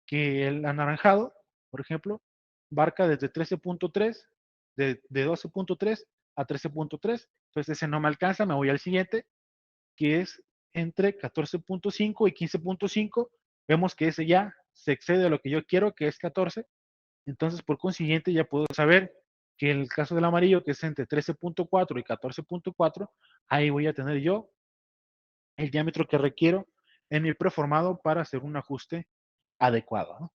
que el anaranjado, por ejemplo, barca desde 13.3, de 12.3 a 13.3. Entonces ese no me alcanza, me voy al siguiente, que es entre 14.5 y 15.5. Vemos que ese ya se excede a lo que yo quiero, que es 14. Entonces, por consiguiente, ya puedo saber que en el caso del amarillo, que es entre 13.4 y 14.4, ahí voy a tener yo el diámetro que requiero en mi preformado para hacer un ajuste adecuado, ¿no?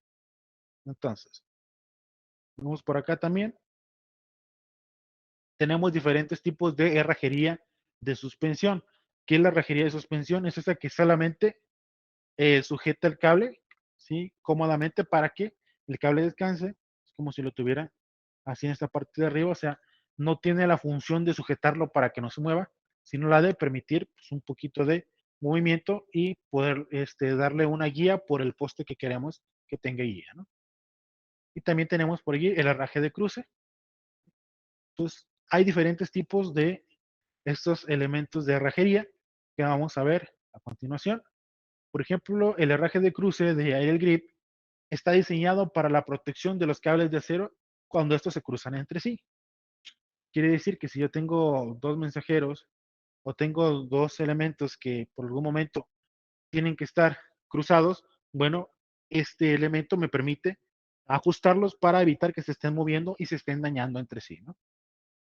Entonces, vamos por acá también. Tenemos diferentes tipos de herrajería de suspensión. ¿Qué es la herrajería de suspensión? Es esa que solamente sujeta el cable, ¿sí? Cómodamente para que el cable descanse. Es como si lo tuviera así en esta parte de arriba. O sea, no tiene la función de sujetarlo para que no se mueva, sino la de permitir pues, un poquito de movimiento y poder darle una guía por el poste que queremos que tenga guía, ¿no? Y también tenemos por allí el herraje de cruce. Entonces, hay diferentes tipos de estos elementos de herrajería que vamos a ver a continuación. Por ejemplo, el herraje de cruce de Aerial Grip está diseñado para la protección de los cables de acero cuando estos se cruzan entre sí. Quiere decir que si yo tengo dos mensajeros o tengo dos elementos que por algún momento tienen que estar cruzados, bueno, este elemento me permite ajustarlos para evitar que se estén moviendo y se estén dañando entre sí, ¿no?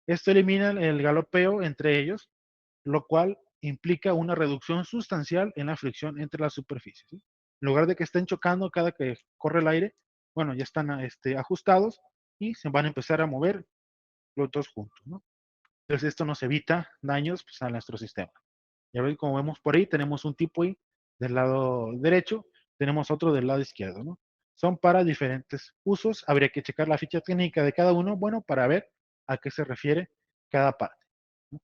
Esto elimina el galopeo entre ellos, lo cual implica una reducción sustancial en la fricción entre las superficies, ¿sí? En lugar de que estén chocando cada que corre el aire, bueno, ya están ajustados y se van a empezar a mover los dos juntos, ¿no? Entonces esto nos evita daños pues, a nuestro sistema. Ya ven, como vemos por ahí, tenemos un tipo I del lado derecho, tenemos otro del lado izquierdo, ¿no? Son para diferentes usos. Habría que checar la ficha técnica de cada uno, bueno, para ver a qué se refiere cada parte, ¿no?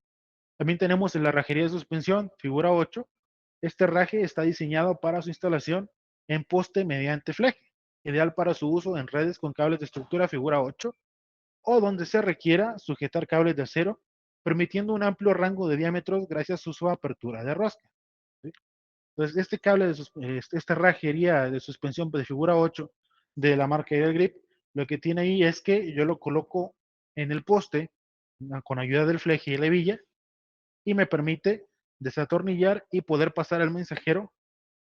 También tenemos en la rajería de suspensión, figura 8. Este raje está diseñado para su instalación en poste mediante fleje, ideal para su uso en redes con cables de estructura figura 8 o donde se requiera sujetar cables de acero, permitiendo un amplio rango de diámetros gracias a su apertura de rosca, ¿sí? Entonces, este cable, esta rajería de suspensión de figura 8 de la marca Aerial Grip, lo que tiene ahí es que yo lo coloco en el poste con ayuda del fleje y la hebilla y me permite desatornillar y poder pasar al mensajero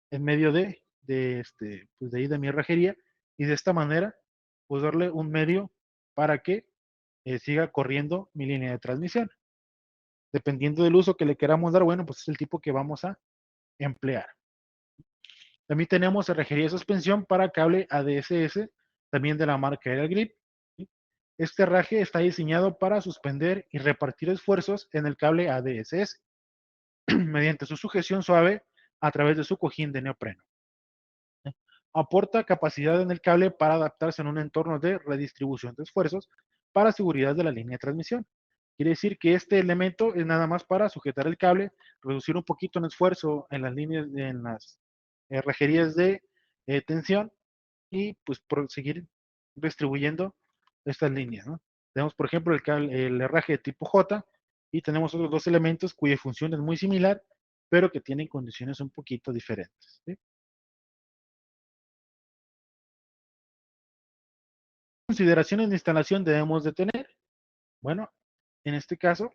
en medio pues de ahí de mi rajería y de esta manera pues darle un medio para que siga corriendo mi línea de transmisión. Dependiendo del uso que le queramos dar, bueno, pues es el tipo que vamos a emplear. También tenemos cerrajería de suspensión para cable ADSS, también de la marca Aerial Grip, ¿sí? Este herraje está diseñado para suspender y repartir esfuerzos en el cable ADSS mediante su sujeción suave a través de su cojín de neopreno. Aporta capacidad en el cable para adaptarse en un entorno de redistribución de esfuerzos para seguridad de la línea de transmisión. Quiere decir que este elemento es nada más para sujetar el cable, reducir un poquito el esfuerzo en las líneas, en las rejerías de tensión y pues seguir distribuyendo estas líneas, ¿no? Tenemos, por ejemplo, el herraje de tipo J y tenemos otros dos elementos cuya función es muy similar, pero que tienen condiciones un poquito diferentes, ¿sí? Consideraciones de instalación debemos de tener. Bueno, en este caso,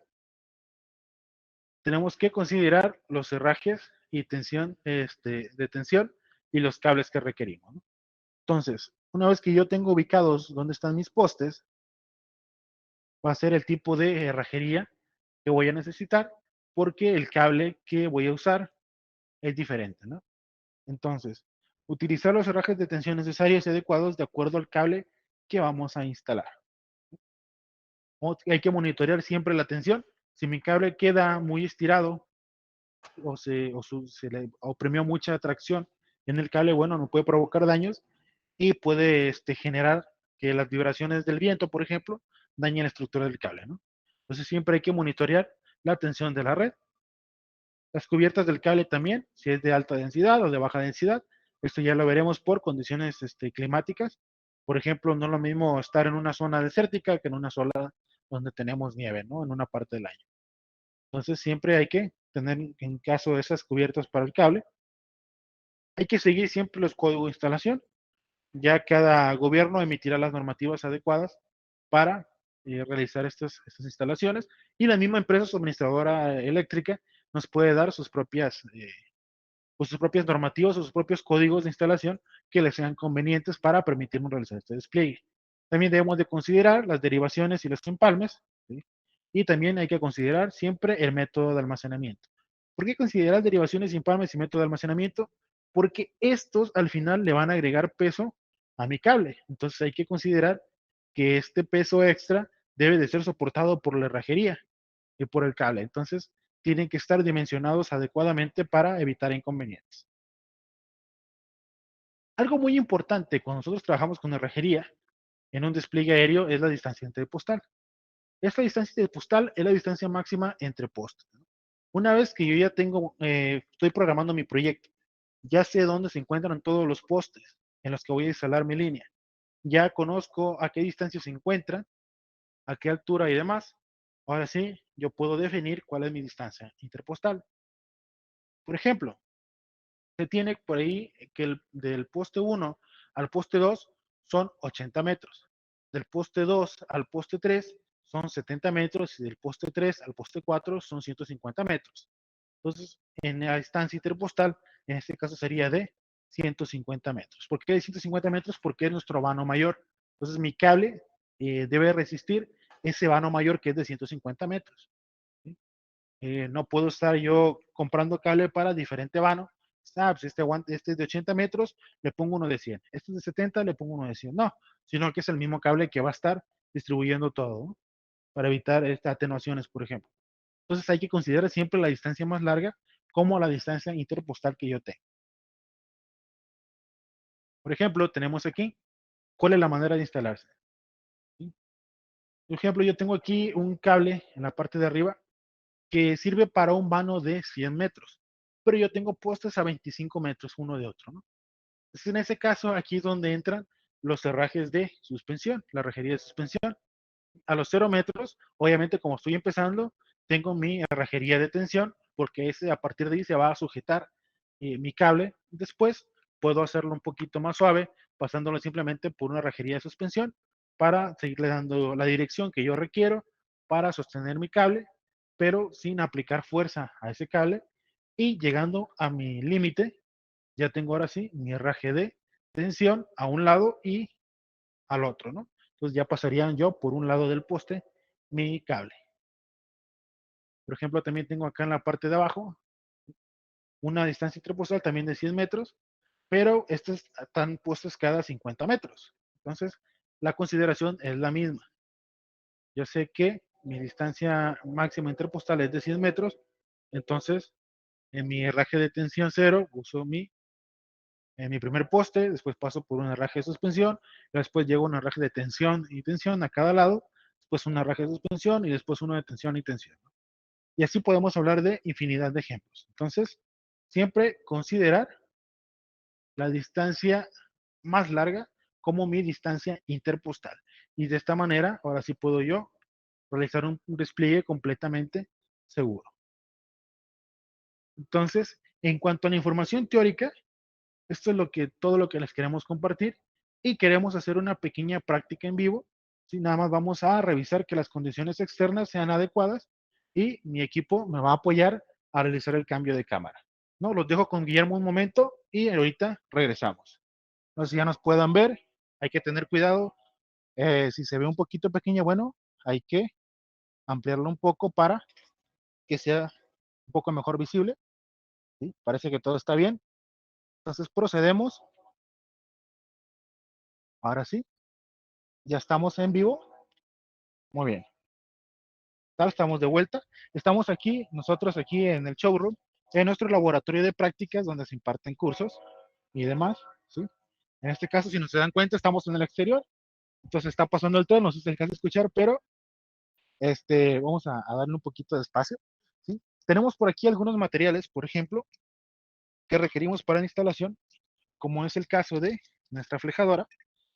tenemos que considerar los herrajes y tensión, de tensión y los cables que requerimos, ¿no? Entonces, una vez que yo tengo ubicados dónde están mis postes, va a ser el tipo de herrajería que voy a necesitar porque el cable que voy a usar es diferente, ¿no? Entonces, utilizar los herrajes de tensión necesarios y adecuados de acuerdo al cable que vamos a instalar. Hay que monitorear siempre la tensión. Si mi cable queda muy estirado se le oprimió mucha tracción en el cable, bueno, no puede provocar daños y puede generar que las vibraciones del viento, por ejemplo, dañen la estructura del cable, ¿no? Entonces siempre hay que monitorear la tensión de la red. Las cubiertas del cable también, si es de alta densidad o de baja densidad, esto ya lo veremos por condiciones climáticas. Por ejemplo, no es lo mismo estar en una zona desértica que en una zona donde tenemos nieve, ¿no? En una parte del año. Entonces siempre hay que tener, en caso de esas cubiertas para el cable, hay que seguir siempre los códigos de instalación. Ya cada gobierno emitirá las normativas adecuadas para realizar estas instalaciones y la misma empresa suministradora eléctrica nos puede dar sus propias normativas o sus propios códigos de instalación que les sean convenientes para permitirnos realizar este despliegue. También debemos de considerar las derivaciones y los empalmes, ¿sí? Y también hay que considerar siempre el método de almacenamiento. ¿Por qué considerar derivaciones, empalmes y método de almacenamiento? Porque estos al final le van a agregar peso a mi cable. Entonces hay que considerar que este peso extra debe de ser soportado por la herrajería y por el cable. Entonces, tienen que estar dimensionados adecuadamente para evitar inconvenientes. Algo muy importante cuando nosotros trabajamos con herrajería en un despliegue aéreo es la distancia entre postal. Esta distancia de postal es la distancia máxima entre postes, ¿no? Una vez que yo ya estoy programando mi proyecto, ya sé dónde se encuentran todos los postes en los que voy a instalar mi línea, ya conozco a qué distancia se encuentran, a qué altura y demás. Ahora sí, yo puedo definir cuál es mi distancia interpostal. Por ejemplo, se tiene por ahí que del poste 1 al poste 2 son 80 metros. Del poste 2 al poste 3 son 70 metros y del poste 3 al poste 4 son 150 metros. Entonces, en la distancia interpostal, en este caso sería de 150 metros. ¿Por qué de 150 metros? Porque es nuestro vano mayor. Entonces, mi cable debe resistir ese vano mayor que es de 150 metros, ¿sí? No puedo estar yo comprando cable para diferente vano. Pues este es de 80 metros, le pongo uno de 100. Este es de 70, le pongo uno de 100. No, sino que es el mismo cable que va a estar distribuyendo todo, ¿no? Para evitar estas atenuaciones, por ejemplo. Entonces hay que considerar siempre la distancia más larga como la distancia interpostal que yo tengo. Por ejemplo, tenemos aquí, ¿cuál es la manera de instalarse? ¿Sí? Por ejemplo, yo tengo aquí un cable en la parte de arriba que sirve para un vano de 100 metros, pero yo tengo postes a 25 metros uno de otro, ¿no? Entonces, en ese caso, aquí es donde entran los herrajes de suspensión, la herrajería de suspensión. A los 0 metros, obviamente como estoy empezando, tengo mi herrajería de tensión, porque ese, a partir de ahí se va a sujetar mi cable. Después puedo hacerlo un poquito más suave, pasándolo simplemente por una herrajería de suspensión para seguirle dando la dirección que yo requiero para sostener mi cable, pero sin aplicar fuerza a ese cable. Y llegando a mi límite, ya tengo ahora sí mi herraje de tensión a un lado y al otro, ¿no? Entonces ya pasarían yo por un lado del poste mi cable. Por ejemplo, también tengo acá en la parte de abajo una distancia interpostal también de 100 metros, pero estas están puestas cada 50 metros. Entonces, la consideración es la misma. Yo sé que mi distancia máxima interpostal es de 100 metros, entonces en mi herraje de tensión cero uso en mi primer poste, después paso por un herraje de suspensión, después llego a un herraje de tensión y tensión a cada lado, después un herraje de suspensión y después uno de tensión y tensión. Y así podemos hablar de infinidad de ejemplos. Entonces, siempre considerar la distancia más larga como mi distancia interpostal. Y de esta manera, ahora sí puedo yo realizar un despliegue completamente seguro. Entonces, en cuanto a la información teórica, esto es todo lo que les queremos compartir y queremos hacer una pequeña práctica en vivo. Si nada más vamos a revisar que las condiciones externas sean adecuadas y mi equipo me va a apoyar a realizar el cambio de cámara. No, los dejo con Guillermo un momento y ahorita regresamos. No sé si ya nos puedan ver, hay que tener cuidado. Si se ve un poquito pequeña, bueno, hay que ampliarlo un poco para que sea un poco mejor visible. ¿Sí? Parece que todo está bien. Entonces procedemos. Ahora sí, ya estamos en vivo. Muy bien. Estamos de vuelta. Estamos aquí, nosotros aquí en el showroom, en nuestro laboratorio de prácticas donde se imparten cursos y demás. ¿Sí? En este caso, si no se dan cuenta, estamos en el exterior. Entonces está pasando el tren, no sé si se alcanza a escuchar, pero vamos a darle un poquito de espacio. ¿Sí? Tenemos por aquí algunos materiales, por ejemplo, que requerimos para la instalación, como es el caso de nuestra flejadora.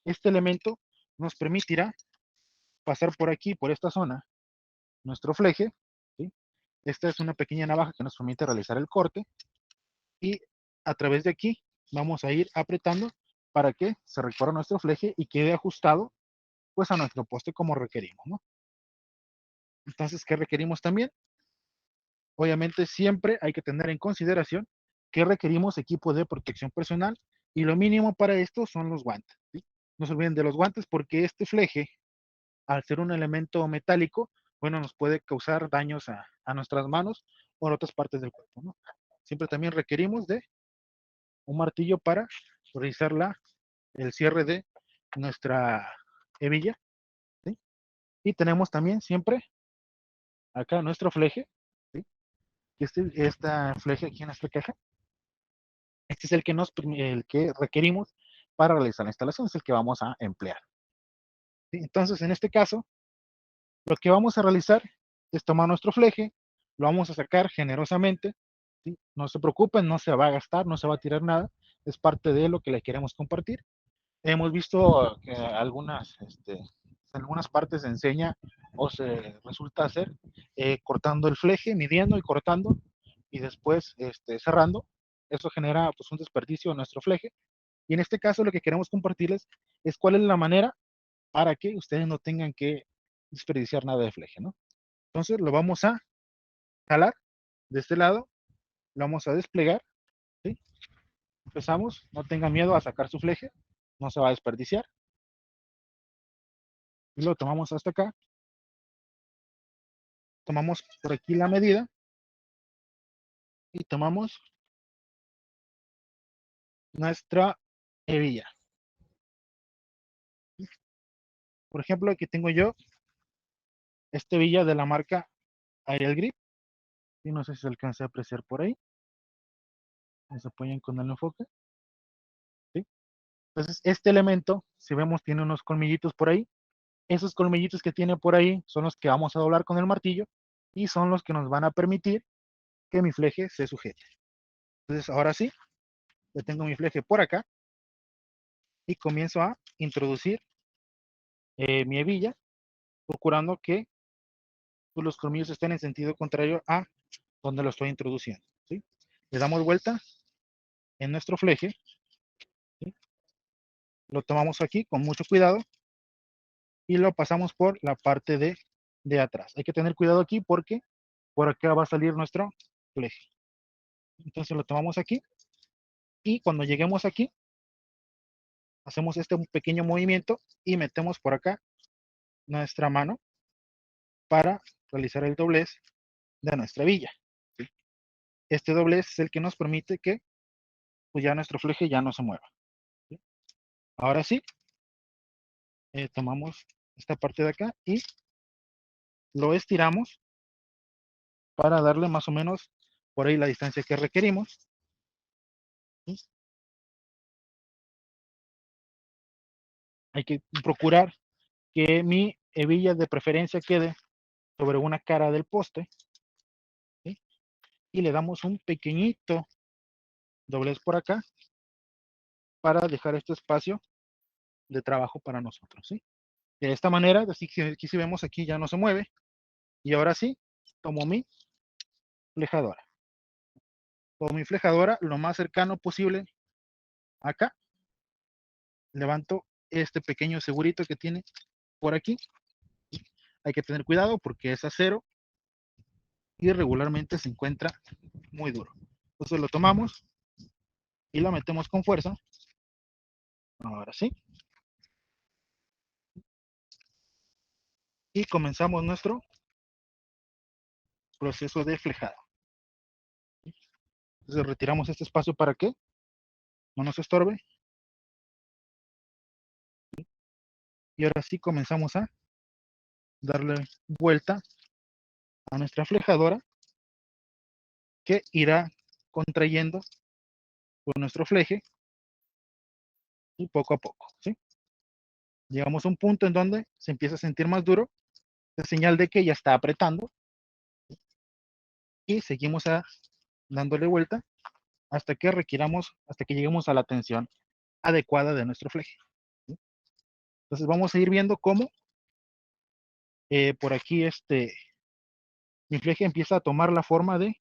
Este elemento nos permitirá pasar por aquí, por esta zona, nuestro fleje. ¿Sí? Esta es una pequeña navaja que nos permite realizar el corte y a través de aquí vamos a ir apretando para que se recorra nuestro fleje y quede ajustado pues a nuestro poste como requerimos, ¿no? Entonces, ¿qué requerimos también? Obviamente siempre hay que tener en consideración que requerimos equipo de protección personal y lo mínimo para esto son los guantes. ¿Sí? No se olviden de los guantes porque este fleje, al ser un elemento metálico, bueno, nos puede causar daños a nuestras manos o a otras partes del cuerpo, ¿no? Siempre también requerimos de un martillo para realizar el cierre de nuestra hebilla. ¿Sí? Y tenemos también siempre acá nuestro fleje. ¿Sí? Esta fleje aquí en esta caja. Este es el que requerimos para realizar la instalación, es el que vamos a emplear. ¿Sí? Entonces, en este caso, lo que vamos a realizar es tomar nuestro fleje, lo vamos a sacar generosamente. ¿Sí? No se preocupen, no se va a gastar, no se va a tirar nada, es parte de lo que le queremos compartir. Hemos visto que algunas partes se enseña o se resulta hacer cortando el fleje, midiendo y cortando y después cerrando. Eso genera pues, un desperdicio en nuestro fleje. Y en este caso lo que queremos compartirles es cuál es la manera para que ustedes no tengan que desperdiciar nada de fleje, ¿no? Entonces lo vamos a jalar de este lado, lo vamos a desplegar, ¿sí? Empezamos, no tengan miedo a sacar su fleje, no se va a desperdiciar. Y lo tomamos hasta acá, tomamos por aquí la medida y tomamos nuestra hebilla. Por ejemplo, aquí tengo yo esta hebilla de la marca Aerial Grip. Y no sé si se alcanza a apreciar por ahí. Se apoyan con el enfoque. ¿Sí? Entonces, este elemento, si vemos, tiene unos colmillitos por ahí. Esos colmillitos que tiene por ahí son los que vamos a doblar con el martillo y son los que nos van a permitir que mi fleje se sujete. Entonces, ahora sí, yo tengo mi fleje por acá y comienzo a introducir mi hebilla, procurando que pues, los colmillos estén en sentido contrario a donde lo estoy introduciendo. ¿Sí? Le damos vuelta en nuestro fleje, ¿sí? Lo tomamos aquí con mucho cuidado y lo pasamos por la parte de atrás. Hay que tener cuidado aquí porque por acá va a salir nuestro fleje. Entonces lo tomamos aquí y cuando lleguemos aquí, hacemos este pequeño movimiento y metemos por acá nuestra mano para realizar el doblez de nuestra hebilla. ¿Sí? Este doblez es el que nos permite que pues, ya nuestro fleje ya no se mueva. ¿Sí? Ahora sí, tomamos esta parte de acá y lo estiramos para darle más o menos por ahí la distancia que requerimos. ¿Sí? Hay que procurar que mi hebilla de preferencia quede sobre una cara del poste. ¿Sí? Y le damos un pequeñito doblez por acá para dejar este espacio de trabajo para nosotros. ¿Sí? De esta manera, así que aquí si vemos aquí ya no se mueve. Y ahora sí, tomo mi flejadora. Tomo mi flejadora lo más cercano posible acá. Levanto este pequeño segurito que tiene por aquí. Hay que tener cuidado porque es acero y regularmente se encuentra muy duro. Entonces lo tomamos y lo metemos con fuerza. Ahora sí. Y comenzamos nuestro proceso de flejado. Entonces retiramos este espacio para que no nos estorbe. Y ahora sí comenzamos a darle vuelta a nuestra flejadora que irá contrayendo con nuestro fleje y poco a poco. ¿Sí? Llegamos a un punto en donde se empieza a sentir más duro, es señal de que ya está apretando y seguimos dándole vuelta hasta que requiramos, hasta que lleguemos a la tensión adecuada de nuestro fleje. ¿Sí? Entonces vamos a ir viendo cómo por aquí mi fleje empieza a tomar la forma de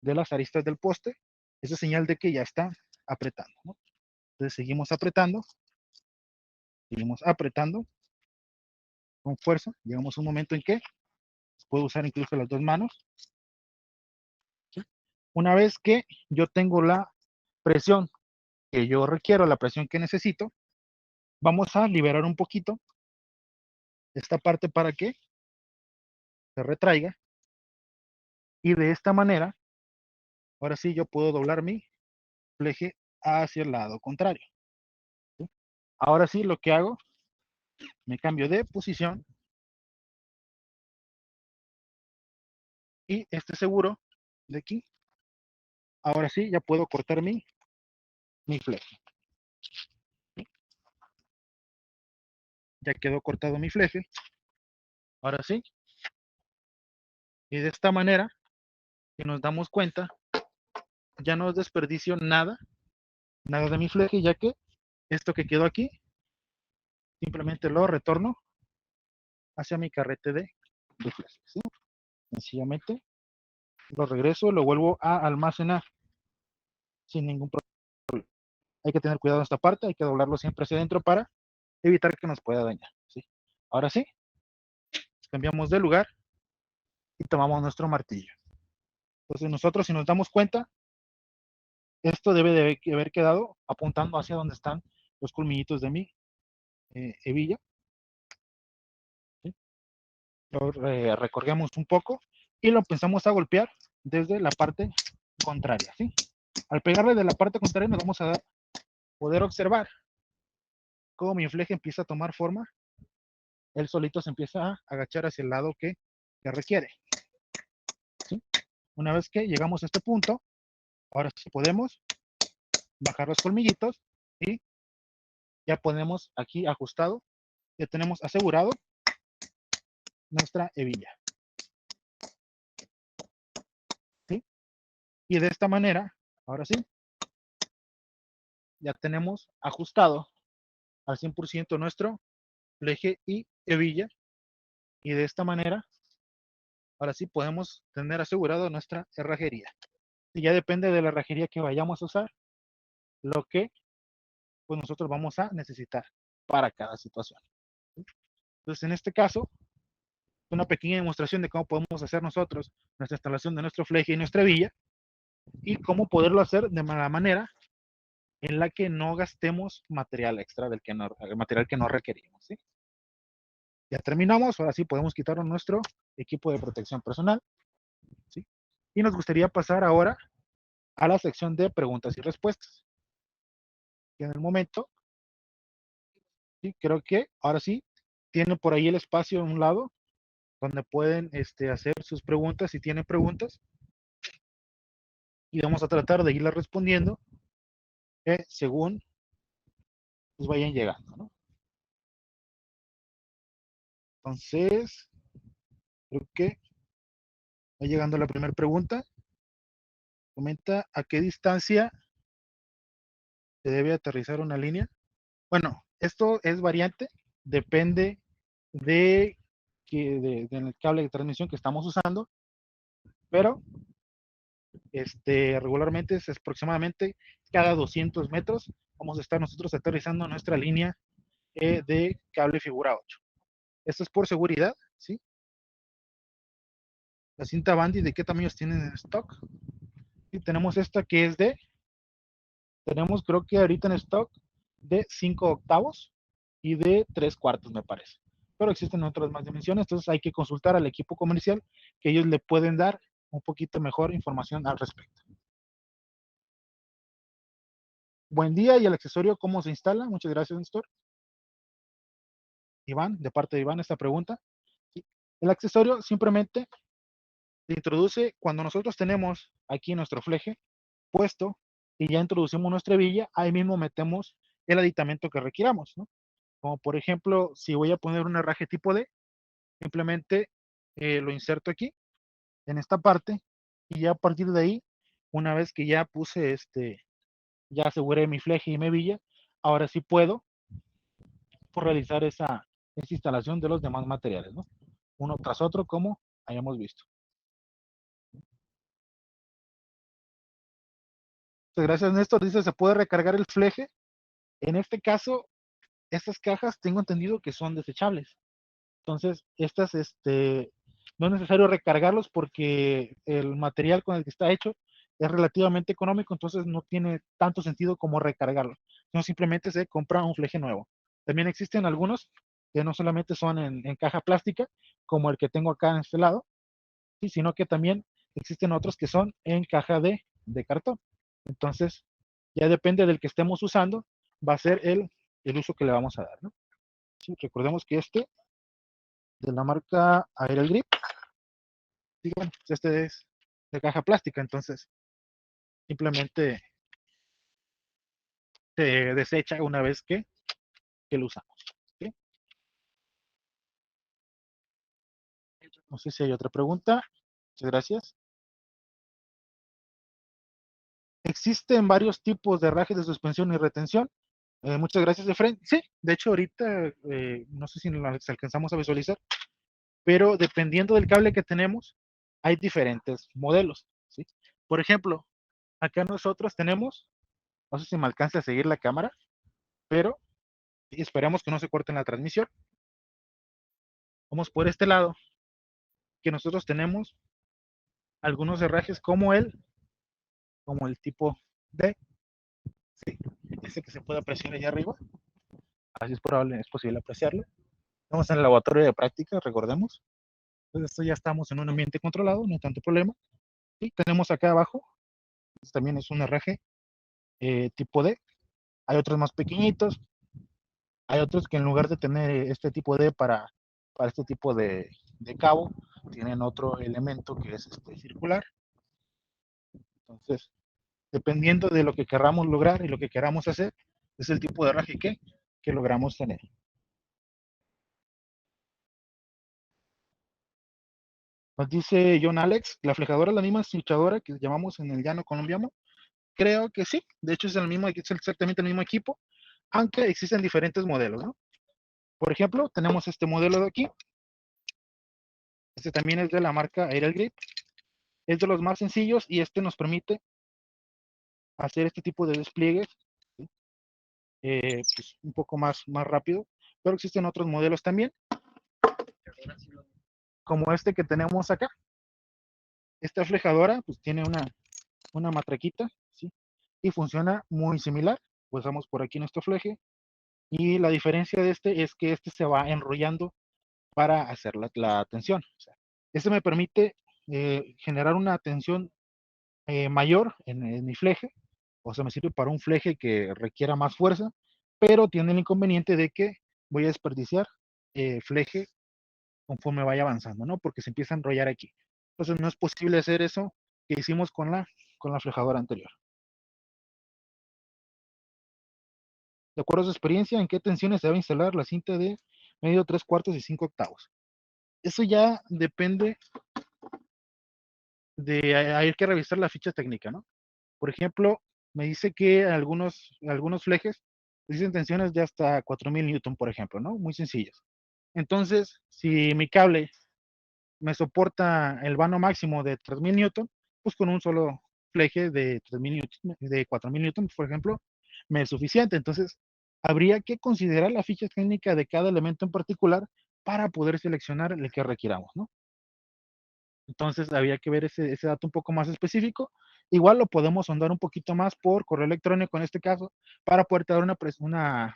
las aristas del poste. Esa es señal de que ya está apretando. ¿No? Entonces seguimos apretando con fuerza. Llegamos a un momento en que puedo usar incluso las dos manos. ¿Sí? Una vez que yo tengo la presión que yo requiero, la presión que necesito, vamos a liberar un poquito esta parte para que se retraiga y de esta manera, ahora sí yo puedo doblar mi fleje hacia el lado contrario. ¿Sí? Ahora sí lo que hago, me cambio de posición y este seguro de aquí, ahora sí ya puedo cortar mi fleje. ¿Sí? Ya quedó cortado mi fleje. Ahora sí. Y de esta manera, si nos damos cuenta, ya no desperdicio nada de mi fleje, ya que esto que quedó aquí, simplemente lo retorno hacia mi carrete de fleje. ¿Sí? Sencillamente lo regreso, lo vuelvo a almacenar sin ningún problema. Hay que tener cuidado en esta parte, hay que doblarlo siempre hacia adentro para evitar que nos pueda dañar. ¿Sí? Ahora sí, cambiamos de lugar y tomamos nuestro martillo. Entonces nosotros si nos damos cuenta, esto debe de haber quedado apuntando hacia donde están los colmillitos de mi hebilla. ¿Sí? Lo recorremos un poco y lo empezamos a golpear desde la parte contraria. ¿Sí? Al pegarle de la parte contraria nos vamos a poder observar cómo mi fleje empieza a tomar forma. Él solito se empieza a agachar hacia el lado que requiere. ¿Sí? Una vez que llegamos a este punto, ahora sí podemos bajar los colmillitos y ya ponemos aquí ajustado, ya tenemos asegurado nuestra hebilla, ¿sí? Y de esta manera, ahora sí, ya tenemos ajustado al 100% nuestro fleje y hebilla, y de esta manera, ahora sí podemos tener asegurado nuestra herrajería. Y ya depende de la herrajería que vayamos a usar, lo que pues nosotros vamos a necesitar para cada situación. Entonces, en este caso, una pequeña demostración de cómo podemos hacer nosotros nuestra instalación de nuestro fleje y nuestra hebilla, y cómo poderlo hacer de la manera en la que no gastemos material extra del que no, el material que no requerimos, ¿sí? Ya terminamos, ahora sí podemos quitar nuestro equipo de protección personal, ¿sí? Y nos gustaría pasar ahora a la sección de preguntas y respuestas. Y en el momento, ¿sí? Creo que ahora sí tienen por ahí el espacio a un lado donde pueden hacer sus preguntas si tienen preguntas, y vamos a tratar de irlas respondiendo según nos vayan llegando, ¿no? Entonces, creo que va llegando la primera pregunta. Comenta a qué distancia se debe aterrizar una línea. Bueno, esto es variante, depende del cable de transmisión que estamos usando, pero regularmente es aproximadamente cada 200 metros vamos a estar nosotros aterrizando nuestra línea de cable figura 8. Esto es por seguridad, ¿sí? La cinta Bandy, ¿de qué tamaños tienen en stock? Y tenemos esta que es tenemos creo que ahorita en stock de 5 octavos y de 3 cuartos, me parece. Pero existen otras más dimensiones, entonces hay que consultar al equipo comercial, que ellos le pueden dar un poquito mejor información al respecto. Buen día, y el accesorio, ¿cómo se instala? Muchas gracias, Néstor. Iván, de parte de Iván, esta pregunta. El accesorio simplemente se introduce cuando nosotros tenemos aquí nuestro fleje puesto y ya introducimos nuestra hebilla, ahí mismo metemos el aditamento que requiramos, ¿no? Como por ejemplo, si voy a poner un herraje tipo D, simplemente lo inserto aquí, en esta parte, y ya a partir de ahí, una vez que ya puse ya aseguré mi fleje y mi hebilla, ahora sí puedo por realizar esa instalación de los demás materiales, ¿no? Uno tras otro, como hayamos visto. Muchas gracias, Néstor. Dice, ¿se puede recargar el fleje? En este caso, estas cajas tengo entendido que son desechables. Entonces, estas, no es necesario recargarlos porque el material con el que está hecho es relativamente económico, entonces no tiene tanto sentido como recargarlo. No, simplemente se compra un fleje nuevo. También existen algunos que no solamente son en caja plástica, como el que tengo acá en este lado, ¿sí? Sino que también existen otros que son en caja de cartón. Entonces, ya depende del que estemos usando, va a ser el uso que le vamos a dar, ¿no? Sí, recordemos que de la marca Aerial Grip, y bueno, este es de caja plástica, entonces simplemente se desecha una vez que lo usamos, ¿sí? No sé si hay otra pregunta. Muchas gracias. Existen varios tipos de herrajes de suspensión y retención. Muchas gracias, Efraín. Sí, de hecho ahorita no sé si nos alcanzamos a visualizar, pero dependiendo del cable que tenemos, hay diferentes modelos, ¿sí? Por ejemplo, acá nosotros tenemos, no sé si me alcanza a seguir la cámara, pero esperamos que no se corte en la transmisión. Vamos por este lado, que nosotros tenemos algunos herrajes como el tipo D, ¿sí? Ese que se puede apreciar allá arriba, así es posible apreciarlo. Estamos en el laboratorio de práctica, recordemos. Entonces esto ya estamos en un ambiente controlado, no hay tanto problema. Y tenemos acá abajo, este también es un herraje tipo D. Hay otros más pequeñitos, hay otros que en lugar de tener este tipo D para este tipo de cabo, tienen otro elemento que es circular. Entonces, dependiendo de lo que queramos lograr y lo que queramos hacer, es el tipo de raje que logramos tener. Nos dice John Alex, ¿la flejadora es la misma cinchadora que llamamos en el llano colombiano? Creo que sí, de hecho es exactamente el mismo equipo, aunque existen diferentes modelos, ¿no? Por ejemplo, tenemos este modelo de aquí. Este también es de la marca Aerial Grip. Es de los más sencillos y este nos permite hacer este tipo de despliegues, ¿sí? Pues un poco más rápido, pero existen otros modelos también, como este que tenemos acá. Esta flejadora pues tiene una matraquita, ¿sí? Y funciona muy similar. Usamos por aquí nuestro fleje y la diferencia de este es que este se va enrollando para hacer la tensión. O sea, este me permite generar una tensión mayor en mi fleje, o sea, me sirve para un fleje que requiera más fuerza, pero tiene el inconveniente de que voy a desperdiciar fleje conforme vaya avanzando, ¿no? Porque se empieza a enrollar aquí. Entonces no es posible hacer eso que hicimos con la flejadora anterior. De acuerdo a su experiencia, ¿en qué tensiones se debe instalar la cinta de medio, 3/4 y 5 octavos? Eso ya depende de, hay que revisar la ficha técnica, ¿no? Por ejemplo, me dice que algunos flejes dicen tensiones de hasta 4000 newton, por ejemplo, ¿no? Muy sencillas. Entonces, si mi cable me soporta el vano máximo de 3000 newton, pues con un solo fleje de 3000 newton, de 4000 newton, por ejemplo, me es suficiente. Entonces, habría que considerar la ficha técnica de cada elemento en particular para poder seleccionar el que requiramos, ¿no? Entonces, había que ver ese dato un poco más específico. Igual lo podemos sondar un poquito más por correo electrónico en este caso, para poder dar una respuesta